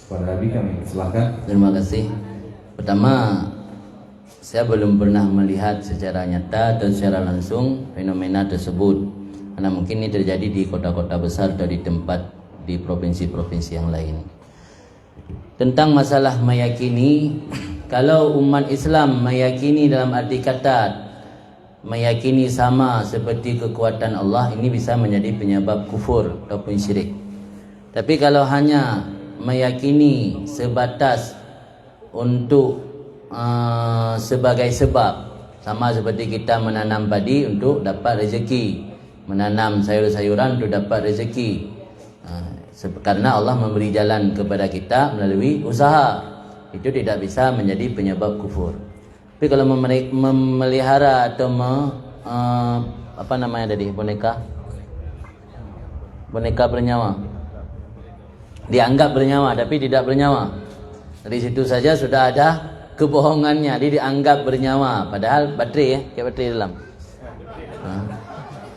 Pada Abi kami silakan. Terima kasih. Pertama, saya belum pernah melihat secara nyata atau secara langsung fenomena tersebut, karena mungkin ini terjadi di kota-kota besar atau di tempat di provinsi-provinsi yang lain. Tentang masalah meyakini, kalau umat Islam meyakini dalam arti kata meyakini sama seperti kekuatan Allah, ini bisa menjadi penyebab kufur ataupun syirik. Tapi kalau hanya meyakini sebatas untuk sebagai sebab, sama seperti kita menanam padi untuk dapat rezeki, menanam sayur-sayuran untuk dapat rezeki, karena Allah memberi jalan kepada kita melalui usaha, itu tidak bisa menjadi penyebab kufur. Tapi kalau memelihara atau apa namanya tadi, boneka bernyawa, dianggap bernyawa tapi tidak bernyawa, dari situ saja sudah ada kebohongannya. Dia dianggap bernyawa padahal baterai ya, kayak baterai dalam.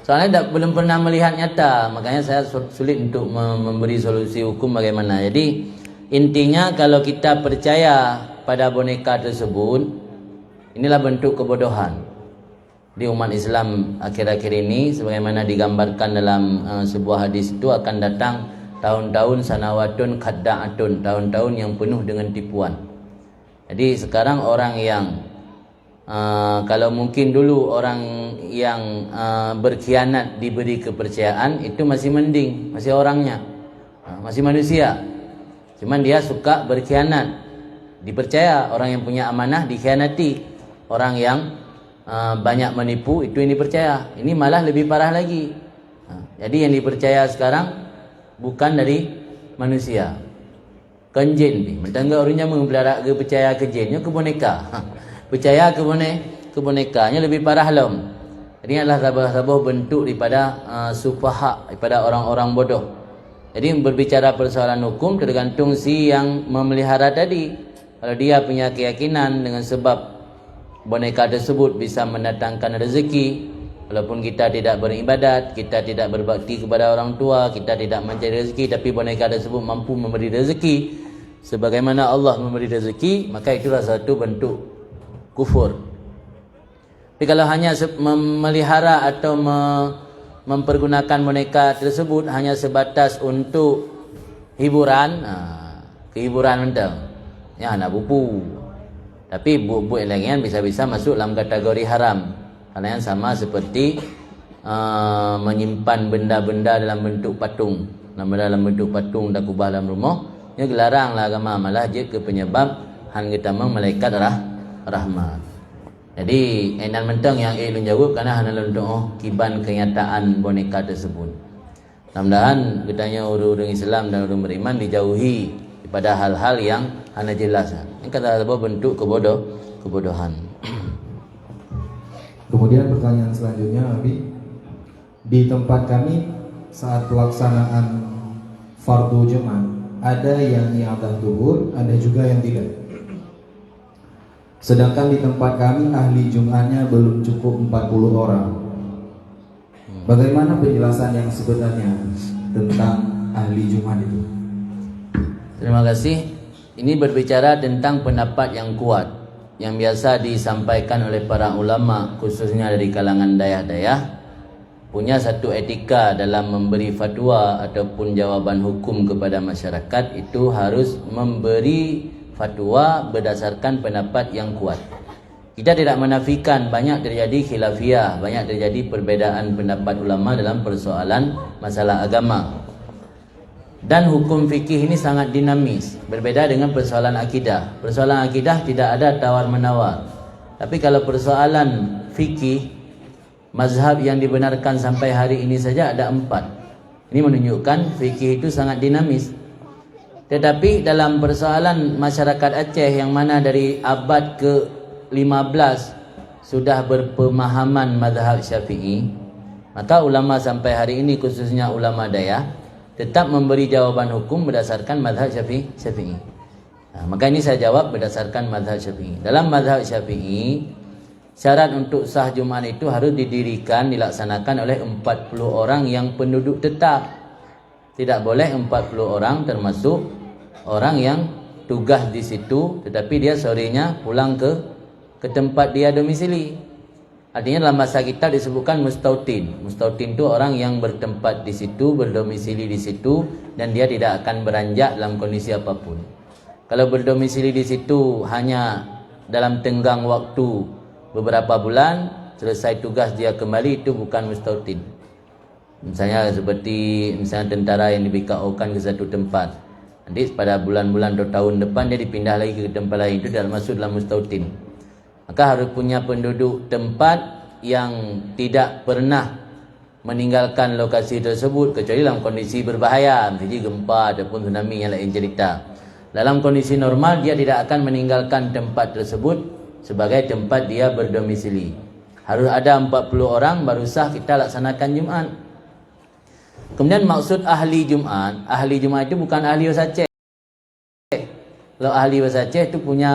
Soalnya belum pernah melihat nyata, makanya saya sulit untuk memberi solusi hukum bagaimana. Jadi intinya kalau kita percaya pada boneka tersebut, inilah bentuk kebodohan di umat Islam akhir-akhir ini. Sebagaimana digambarkan dalam sebuah hadis, itu akan datang tahun-tahun sanawatun khadda'atun, tahun-tahun yang penuh dengan tipuan. Jadi sekarang orang yang kalau mungkin dulu orang yang berkhianat diberi kepercayaan, itu masih mending, masih orangnya, masih manusia. Cuman dia suka berkhianat, dipercaya. Orang yang punya amanah dikhianati, orang yang banyak menipu itu yang dipercaya. Ini malah lebih parah lagi. Jadi yang dipercaya sekarang bukan dari manusia, kenjin. Mentangga orangnya mempelihara percaya ke jinnya, ke boneka. Percaya ke bonekanya lebih parah lom. Ini adalah sabar-sabar bentuk daripada sufaha, daripada orang-orang bodoh. Jadi berbicara persoalan hukum tergantung si yang memelihara tadi. Kalau dia punya keyakinan dengan sebab boneka tersebut bisa mendatangkan rezeki, walaupun kita tidak beribadat, kita tidak berbakti kepada orang tua, kita tidak mencari rezeki, tapi boneka tersebut mampu memberi rezeki sebagaimana Allah memberi rezeki, maka itulah satu bentuk kufur. Tapi kalau hanya memelihara atau mempergunakan boneka tersebut hanya sebatas untuk hiburan, kehiburan mentang, ya anak bubu. Tapi buku yang bisa-bisa masuk dalam kategori haram. Karena yang sama seperti menyimpan benda-benda dalam bentuk patung, dalam bentuk patung dan kubah dalam rumah, ini dilaranglah agama, malah dia ke penyebab han kita malaikat rahmat. Jadi enan mentang yang ilun jawab karena han untuk kiban kenyataan boneka tersebut. Mudah-mudahan katanya orang-orang Islam dan orang beriman dijauhi daripada hal-hal yang hana jelas. Ini kata apa bentuk kebodohan. Kemudian pertanyaan selanjutnya, Abi, di tempat kami saat pelaksanaan fardu Jumat ada yang niatan zuhur, ada juga yang tidak. Sedangkan di tempat kami ahli Jumatnya belum cukup 40 orang. Bagaimana penjelasan yang sebenarnya tentang ahli Jumat itu? Terima kasih. Ini berbicara tentang pendapat yang kuat yang biasa disampaikan oleh para ulama, khususnya dari kalangan dayah-dayah, punya satu etika dalam memberi fatwa ataupun jawaban hukum kepada masyarakat. Itu harus memberi fatwa berdasarkan pendapat yang kuat. Kita tidak menafikan banyak terjadi khilafiyah, banyak terjadi perbedaan pendapat ulama dalam persoalan masalah agama. Dan hukum fikih ini sangat dinamis, berbeda dengan persoalan akidah. Persoalan akidah tidak ada tawar-menawar. Tapi kalau persoalan fikih, mazhab yang dibenarkan sampai hari ini saja ada 4. Ini menunjukkan fikih itu sangat dinamis. Tetapi dalam persoalan masyarakat Aceh yang mana dari abad ke-15 sudah berpemahaman mazhab Syafi'i, maka ulama sampai hari ini khususnya ulama dayah tetap memberi jawaban hukum berdasarkan mazhab Syafi'i. Maka ini saya jawab berdasarkan mazhab Syafi'i. Dalam mazhab Syafi'i, syarat untuk sah Jumat itu harus dilaksanakan oleh 40 orang yang penduduk tetap. Tidak boleh 40 orang termasuk orang yang tugas di situ tetapi dia sorenya pulang ke tempat dia domisili. Artinya dalam bahasa kita disebutkan mustautin. Mustautin itu orang yang bertempat di situ, berdomisili di situ, dan dia tidak akan beranjak dalam kondisi apapun. Kalau berdomisili di situ hanya dalam tenggang waktu beberapa bulan, selesai tugas dia kembali, itu bukan mustautin. Misalnya seperti tentara yang di-BKO-kan ke satu tempat, nanti pada bulan-bulan atau tahun depan dia dipindah lagi ke tempat lain, itu masuk dalam mustautin. Maka harus punya penduduk tempat yang tidak pernah meninggalkan lokasi tersebut kecuali dalam kondisi berbahaya, misalnya gempa ataupun tsunami yang lain cerita. Dalam kondisi normal dia tidak akan meninggalkan tempat tersebut sebagai tempat dia berdomisili. Harus ada 40 orang baru sah kita laksanakan Jumat. Kemudian maksud ahli Jumat itu bukan ahli bahasa Aceh. Kalau ahli bahasa Aceh itu punya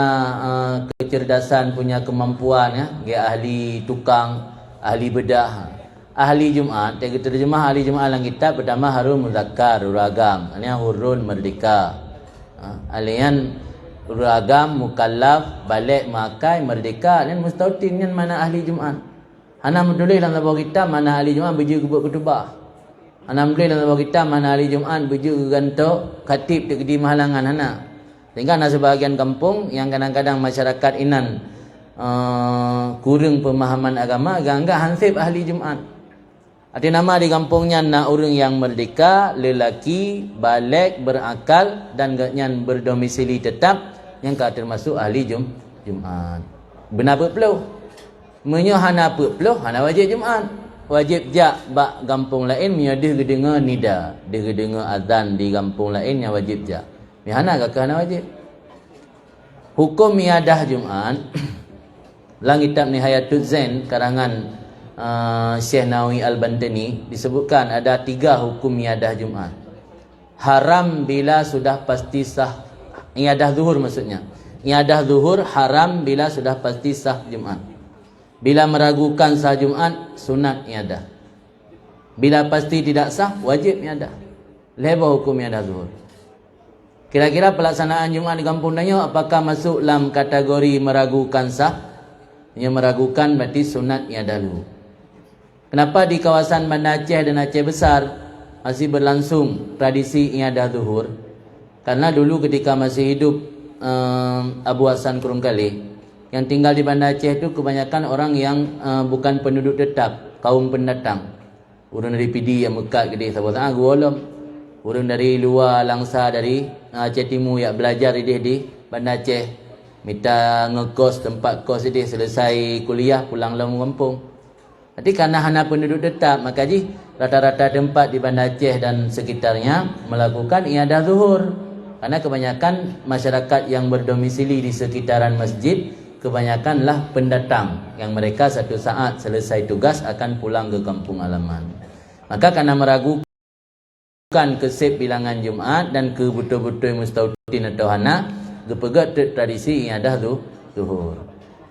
kecerdasan, punya kemampuan, ya. Dia ahli tukang, ahli bedah. Ahli Jumat, yang kita terjemah ahli Jumat dalam kitab pertama harun muzakkar, ragam. Ini hurun merdeka. Alian ragam, mukallaf, balik, makai, merdeka. Dan mustautin yang mana ahli Jumat. Hana menulis dalam tabur kita mana ahli Jumat baju kubur ketubah. Hana menulis dalam tabur kita mana ahli Jumat baju gantok khatib di kedi mahalangan hana. Sehingga ada sebahagian kampung yang kadang-kadang masyarakat inan kurang pemahaman agama, agak hansip ahli Jumat. Arti nama di kampungnya nak orang yang merdeka, lelaki, balik, berakal dan ganyan berdomisili tetap yang termasuk ahli Jumat. Benar perlu. Hana perlu, hana wajib Jumat. Wajib jak bak kampung lain menyadih kedengar nida, dia kedengar azan di kampung lain yang wajib jak. Mihana kakak hana wajib. Hukum miadah Jumat dalam kitab Nihayatul Zain karangan Syekh Nawawi Al-Bantani disebutkan ada 3 hukum miadah Jumat. Haram bila sudah pasti sah. Miadah zuhur maksudnya. Miadah zuhur haram bila sudah pasti sah Jumat. Bila meragukan sah Jumat, sunat miadah. Bila pasti tidak sah, wajib miadah. Lebar hukum miadah zuhur. Kira-kira pelaksanaan Jumat di kampung Danau apakah masuk dalam kategori meragukan sah? Yang meragukan berarti sunat miadah dulu. Kenapa di kawasan Banda Aceh dan Aceh Besar masih berlangsung tradisi iadah zuhur? Karena dulu ketika masih hidup Abu Hasan Kurungkali, yang tinggal di Banda Aceh itu kebanyakan orang yang bukan penduduk tetap, kaum pendatang. Orang dari PD yang mekat ke dia sahabat Gualam. Orang dari luar Langsa, dari Aceh Timur yang belajar di Banda Aceh, minta ngekos tempat kos dia selesai kuliah pulang dalam kampung. Jadi karena hana penduduk tetap, maka rata-rata tempat di Banda Aceh dan sekitarnya melakukan iadah zuhur. Karena kebanyakan masyarakat yang berdomisili di sekitaran masjid kebanyakanlah pendatang yang mereka satu saat selesai tugas akan pulang ke kampung halaman. Maka karena meragukan kesep bilangan Jumaat dan ke betul-betul mustautin atau hana, gepegat tradisi iadah zuhur.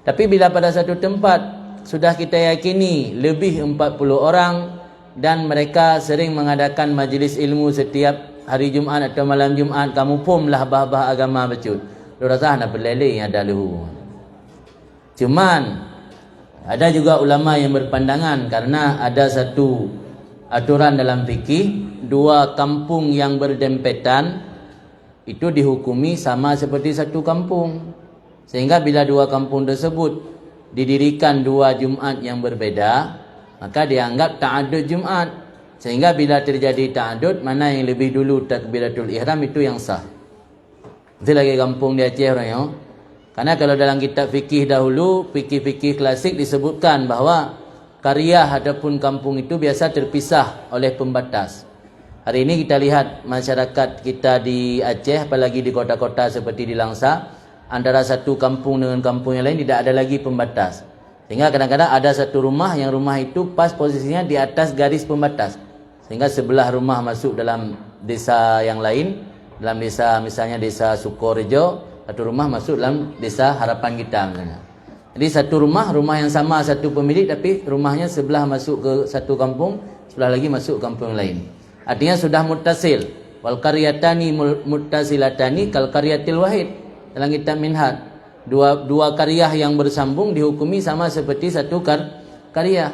Tapi bila pada satu tempat sudah kita yakini lebih 40 orang dan mereka sering mengadakan majlis ilmu setiap hari Jumaat atau malam Jumaat, kamu pun lah bah-bah agama becut. Lu rasa nak berlele yang ada lehu. Cuman ada juga ulama yang berpandangan karena ada satu aturan dalam fikih, dua kampung yang berdempetan itu dihukumi sama seperti satu kampung. Sehingga bila dua kampung tersebut didirikan dua Jumaat yang berbeda, maka dianggap ta'adud Jumaat. Sehingga bila terjadi ta'adud, mana yang lebih dulu takbiratul ihram itu yang sah. Itu lagi kampung di Aceh orang ya. Karena kalau dalam kitab fikih dahulu, fikih-fikih klasik disebutkan bahawa qaryah ataupun kampung itu biasa terpisah oleh pembatas. Hari ini kita lihat masyarakat kita di Aceh, apalagi di kota-kota seperti di Langsa, antara satu kampung dengan kampung yang lain tidak ada lagi pembatas. Sehingga kadang-kadang ada satu rumah yang rumah itu pas posisinya di atas garis pembatas. Sehingga sebelah rumah masuk dalam desa yang lain, dalam desa misalnya desa Sukorejo, satu rumah masuk dalam desa Harapan Kita misalnya. Jadi satu rumah yang sama satu pemilik, tapi rumahnya sebelah masuk ke satu kampung, sebelah lagi masuk kampung yang lain. Artinya sudah muttasil. Wal qaryatani muttasilatani kal qaryatil wahid. Dalam kitab Minhaj, dua qaryah yang bersambung dihukumi sama seperti satu qaryah.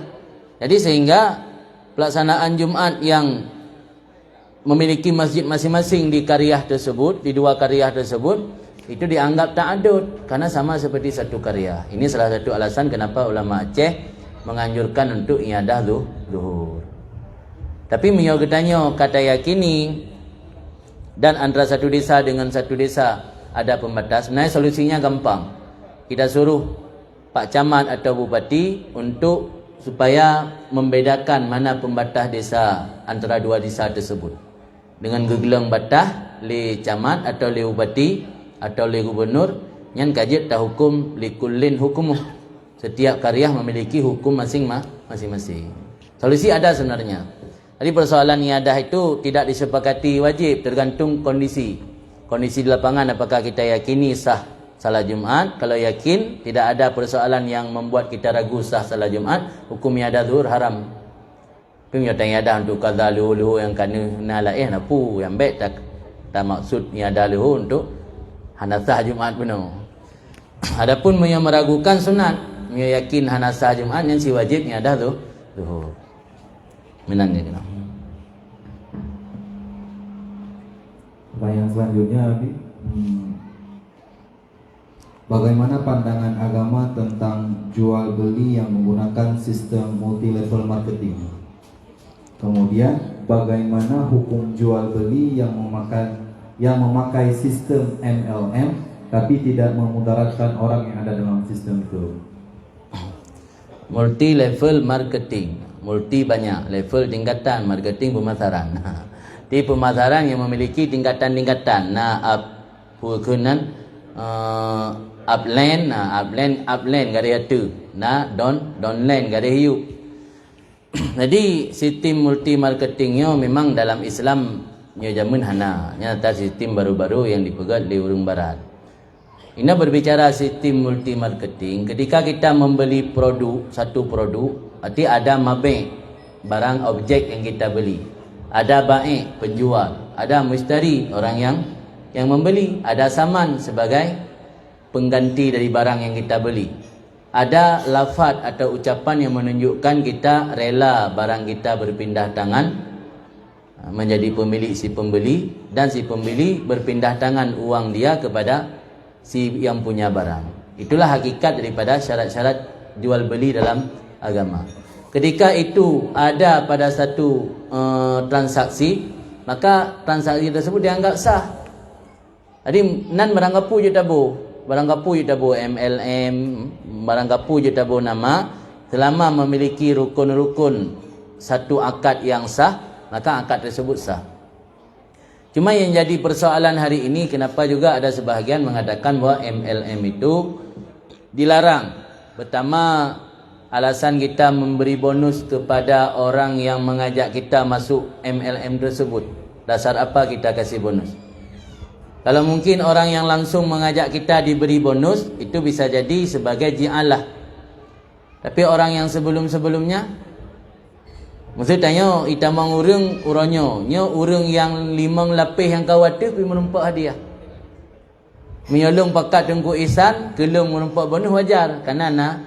Jadi sehingga pelaksanaan Jumaat yang memiliki masjid masing-masing di qaryah tersebut, di dua qaryah tersebut, itu dianggap ta'adud karena sama seperti satu qaryah. Ini salah satu alasan kenapa ulama Aceh menganjurkan untuk iadah zuhur. Tapi beliau bertanya, kata yakini dan antara satu desa dengan satu desa ada pembatas. Sebenarnya solusinya gampang. Kita suruh Pak Camat atau Bupati untuk supaya membedakan mana pembatas desa antara dua desa tersebut. Dengan gegelang batah li camat atau li bupati atau li gubernur, yang kajet ta hukum li kullin hukumuh. Setiap qaryah memiliki hukum masing-masing. Solusi ada sebenarnya. Jadi persoalan iadah itu tidak disepakati wajib, tergantung kondisi di lapangan. Apakah kita yakini sah salat Jumaat? Kalau yakin tidak ada persoalan yang membuat kita ragu sah salat Jumaat, hukum iadah zuhur haram. Pengyata iadah untuk qada luhu yang kana napu yang baik tak maksud iadah luhu untuk hana sah Jumaat penuh. Adapun yang meragukan sunat, yang yakin hana sah Jumaat, yang si wajib iadah zuhur. Menangnya kena. Pertanyaan selanjutnya, Abi, bagaimana pandangan agama tentang jual beli yang menggunakan sistem multi level marketing? Kemudian bagaimana hukum jual beli yang memakai sistem MLM tapi tidak memudaratkan orang yang ada dalam sistem itu? Multi level marketing, multi banyak level tingkatan marketing pemasaran. Di pemasaran yang memiliki tingkatan-tingkatan. Upland garis atu. Downland garis hiu. Jadi sistem multi marketingnya memang dalam Islam nya zaman hana. Nyata sistem baru-baru yang dipegat di urung barat. Ini berbicara sistem multi marketing. Ketika kita membeli satu produk, arti ada mabe, barang objek yang kita beli. Ada baik penjual, ada mustari orang yang membeli, ada saman sebagai pengganti dari barang yang kita beli. Ada lafaz atau ucapan yang menunjukkan kita rela barang kita berpindah tangan menjadi pemilik si pembeli, dan si pembeli berpindah tangan uang dia kepada si yang punya barang. Itulah hakikat daripada syarat-syarat jual beli dalam agama. Ketika itu ada pada satu transaksi, maka transaksi tersebut dianggap sah. Jadi nan barang kapu je tabo MLM, barang kapu je tabo nama, selama memiliki rukun-rukun satu akad yang sah, maka akad tersebut sah. Cuma yang jadi persoalan hari ini, kenapa juga ada sebahagian mengatakan bahawa MLM itu dilarang. Pertama, alasan kita memberi bonus kepada orang yang mengajak kita masuk MLM tersebut. Dasar apa kita kasih bonus? Kalau mungkin orang yang langsung mengajak kita diberi bonus, itu bisa jadi sebagai ji'alah. Tapi orang yang sebelum-sebelumnya, maksud tanya, ita mang urang uronyo, nyo urang yang limang lapis yang kawatih pergi menumpak hadiah. Menyolong pakat Tengku Ihsan, kelong menumpak bonus wajar. Kerana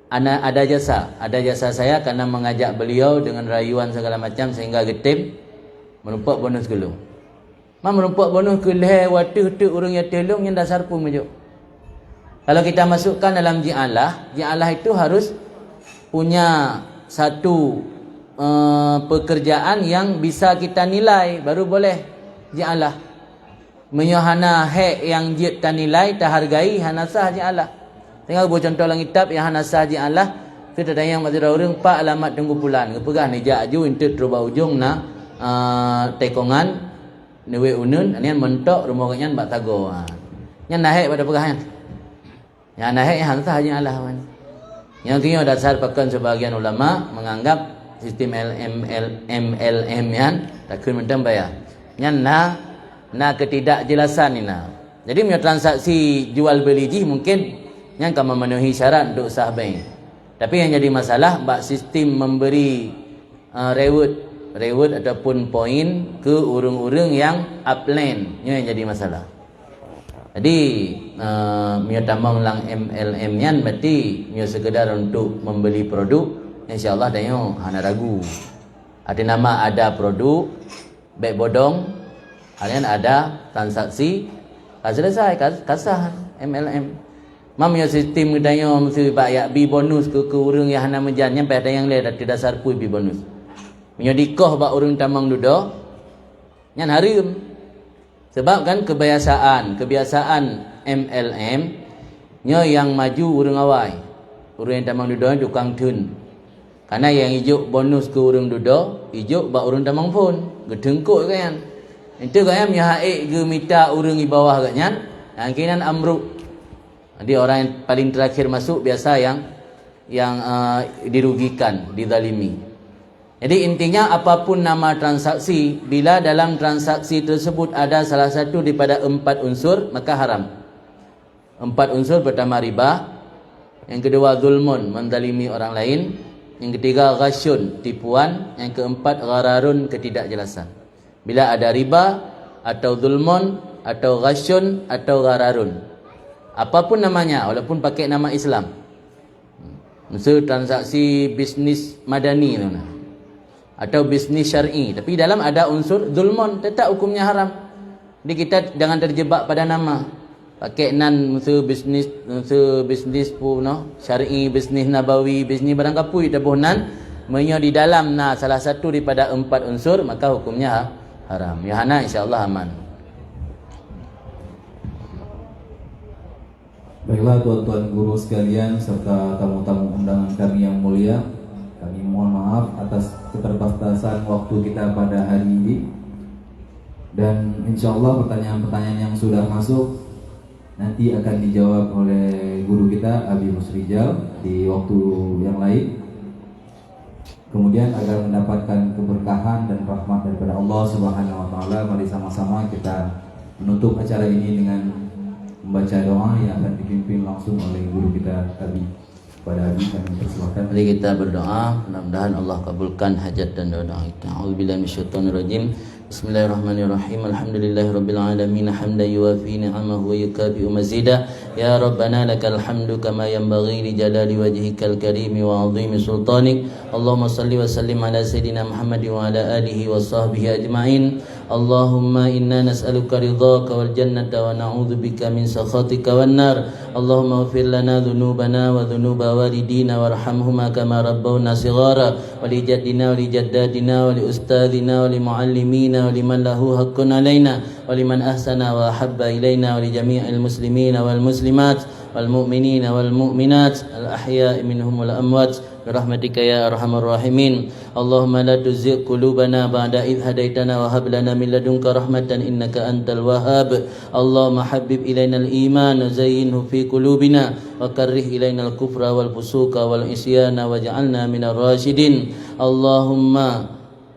ada jasa saya kerana mengajak beliau dengan rayuan segala macam sehingga getim menumpak bonus kelong. Menumpak bonus keleh watih tu urang yang telong yang dasar pun mejuk. Kalau kita masukkan dalam ji'alah itu harus punya satu pekerjaan yang bisa kita nilai, baru boleh ji'alah. Menyohana hek yang jit tak nilai, tak hargai, hana sah ji'alah. Tengok buat contoh dalam kitab yang hana sah ji'alah, kita tanya yang maksudnya orang, pak alamat tunggu pulan. Kepegah ni jaju, intet terubah ujung na tekongan, newe unun, ni mentok rumah kanyan bak tago. Yang nahek pada pegahan. Yang nahek yang hana sah ji'alah. Yang kini dasar pakan sebahagian ulama menganggap sistem MLM yang takkan mentang bayar. Yang na ketidakjelasan ni na. Jadi punya transaksi jual beli ji mungkin yang akan memenuhi syarat untuk sah bank. Tapi yang jadi masalah bak sistem memberi reward ataupun poin ke urang-urang yang upland, yang jadi masalah. Jadi punya tambang lang MLM yang berarti punya sekedar untuk membeli produk, insya-Allah tanya hana ragu. Ada nama ada produk, baik bodong, hanya ada transaksi, selesai kasah MLM. Mamnya sistem tanya mesti bayar bi bonus ke urang yang hana menjan nyampe ada yang le di dasar pui bi bonus. Punya dikoh bak urang tambang dudo, nyan harim. Sebab kan kebiasaan MLM nya yang maju urang awai. Urang yang tamang dudo tukang tun. Karena yang ijuk bonus ke urang dudo, ijuk bak urang tamang pun. Gedengkuk kan. Itu kan yang haik ke minta urang di bawah kan. Kinan amruk. Jadi orang yang paling terakhir masuk biasa yang dirugikan, dizalimi. Jadi intinya apapun nama transaksi, bila dalam transaksi tersebut ada salah satu daripada 4 unsur, maka haram. 4 unsur pertama riba, yang kedua zulmun, menzalimi orang lain, yang ketiga ghasyun, tipuan, yang keempat ghararun, ketidakjelasan. Bila ada riba atau zulmun atau ghasyun atau ghararun, apapun namanya, walaupun pakai nama Islam, maksud transaksi bisnis madani atau bisnis syar'i, tapi dalam ada unsur zulmun, tetap hukumnya haram. Jadi kita jangan terjebak pada nama. Pakai nan unsur bisnis pun syar'i, bisnis nabawi, bisnis barang kapui tabuh nan menyo di dalam salah satu daripada 4 unsur, maka hukumnya haram. Ya hana insya-Allah aman. Baiklah tuan-tuan guru sekalian serta tamu-tamu undangan kami yang mulia, kami mohon maaf atas keterbatasan waktu kita pada hari ini. Dan insya-Allah pertanyaan-pertanyaan yang sudah masuk nanti akan dijawab oleh guru kita Abi Musrijal di waktu yang lain. Kemudian agar mendapatkan keberkahan dan rahmat daripada Allah Subhanahu wa taala, mari sama-sama kita menutup acara ini dengan membaca doa yang akan dipimpin langsung oleh guru kita Abi. Pada Abi kami persilakan. Mari kita berdoa, mudah-mudahan Allah kabulkan hajat dan doa kita. A'udzubillahi minasyaitonir rajim. Bismillahirrahmanirrahim. Alhamdulillahirabbil alamin hamdan yuwafi ni'amahu wa yukafi'u mazida. Ya Rabbana lakal hamdu kama yanbaghi li jalali wajhikal karimi wa 'azimi sultanik. Allahumma salli wa sallim ala sayidina Muhammad wa ala alihi wa sahbihi ajma'in. Allahumma inna nas'aluka ridhaka wal jannata wa na'udzubika min sakhatika wan nar. Allahumma ighfir lana dhunubana wa dhunuba walidina warhamhuma kama rabbawna shighara, wa li jaddina wa li jaddatina wa li ustadzina wa li muallimina wa liman lahu haqqun alaina wa liman ahsana wa habba ilaina wa li jami'il muslimina wal muslimat والمؤمنين والمؤمنات الأحياء منهم والأموات برحمتك يا أرحم الراحمين. اللهم لا تزغ قلوبنا بعد إذ هديتنا وهب لنا من لدنك رحمة إنك أنت الوهاب. اللهم حبب إلينا الإيمان وزينه في قلوبنا وكره إلينا الكفر والفسوق والعصيان واجعلنا من الراشدين. اللهم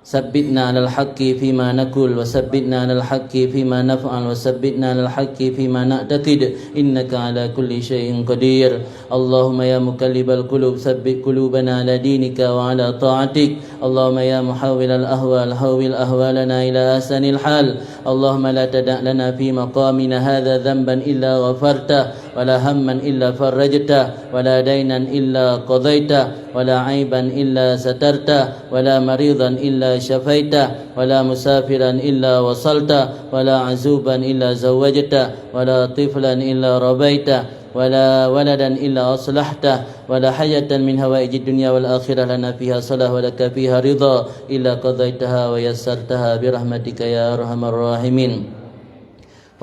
ثبتنا على الحق فيما نقول وثبتنا على الحق فيما نفعل وثبتنا على الحق فيما نعتقد إنك على كل شيء قدير. اللهم يا مقلب القلوب ثبت قلوبنا على دينك وعلى طاعتك. اللهم يا محول الأهوال حول أهوالنا إلى أحسن الحال. اللهم لا تدع لنا في مقامنا هذا ذنبا إلا غفرته ولا هما إلا فرجته ولا دينا إلا قضيته ولا عيبا إلا سترته ولا مريضا إلا شفيته ولا مسافرا إلا وصلته ولا عزوبا إلا زوجته ولا طفلا إلا ربيته ولا ولدا إلا أصلحته ولا حاجة من هوائج الدنيا والآخرة لنا فيها صلاح ولك فيها رضا إلا قضيتها ويسرتها برحمتك يا أرحم الراحمين.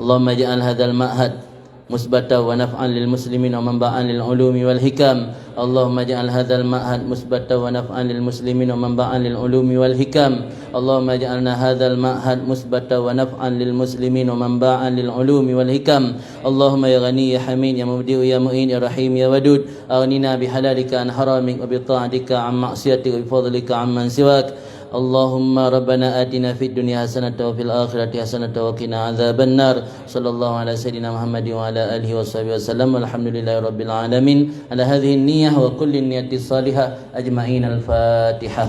اللهم اجعل هذا المعهد مثبتا ونفعا للمسلمين ومنبعا للعلوم والحكم. اللهم اجعل هذا المعهد مثبتا ونفعا للمسلمين ومنبعا للعلوم والحكم. اللهم اجعلنا هذا المعهد مثبتا ونفعا للمسلمين ومنبعا للعلوم والحكم. اللهم يا غني يا حميد يا مبدئ يا معين يا رحيم يا ودود أغننا بحلالك عن حرامك وبطاعتك عن معصيتك وبفضلك عمن سواك. اللهم ربنا آتنا في الدنيا حسنة وفي الآخرة حسنة وقنا عذاب النار. صلى الله على سيدنا محمد وعلى آله وصحبه وسلم والحمد لله رب العالمين على هذه النية وكل النية الصالحة أجمعين. الفاتحة.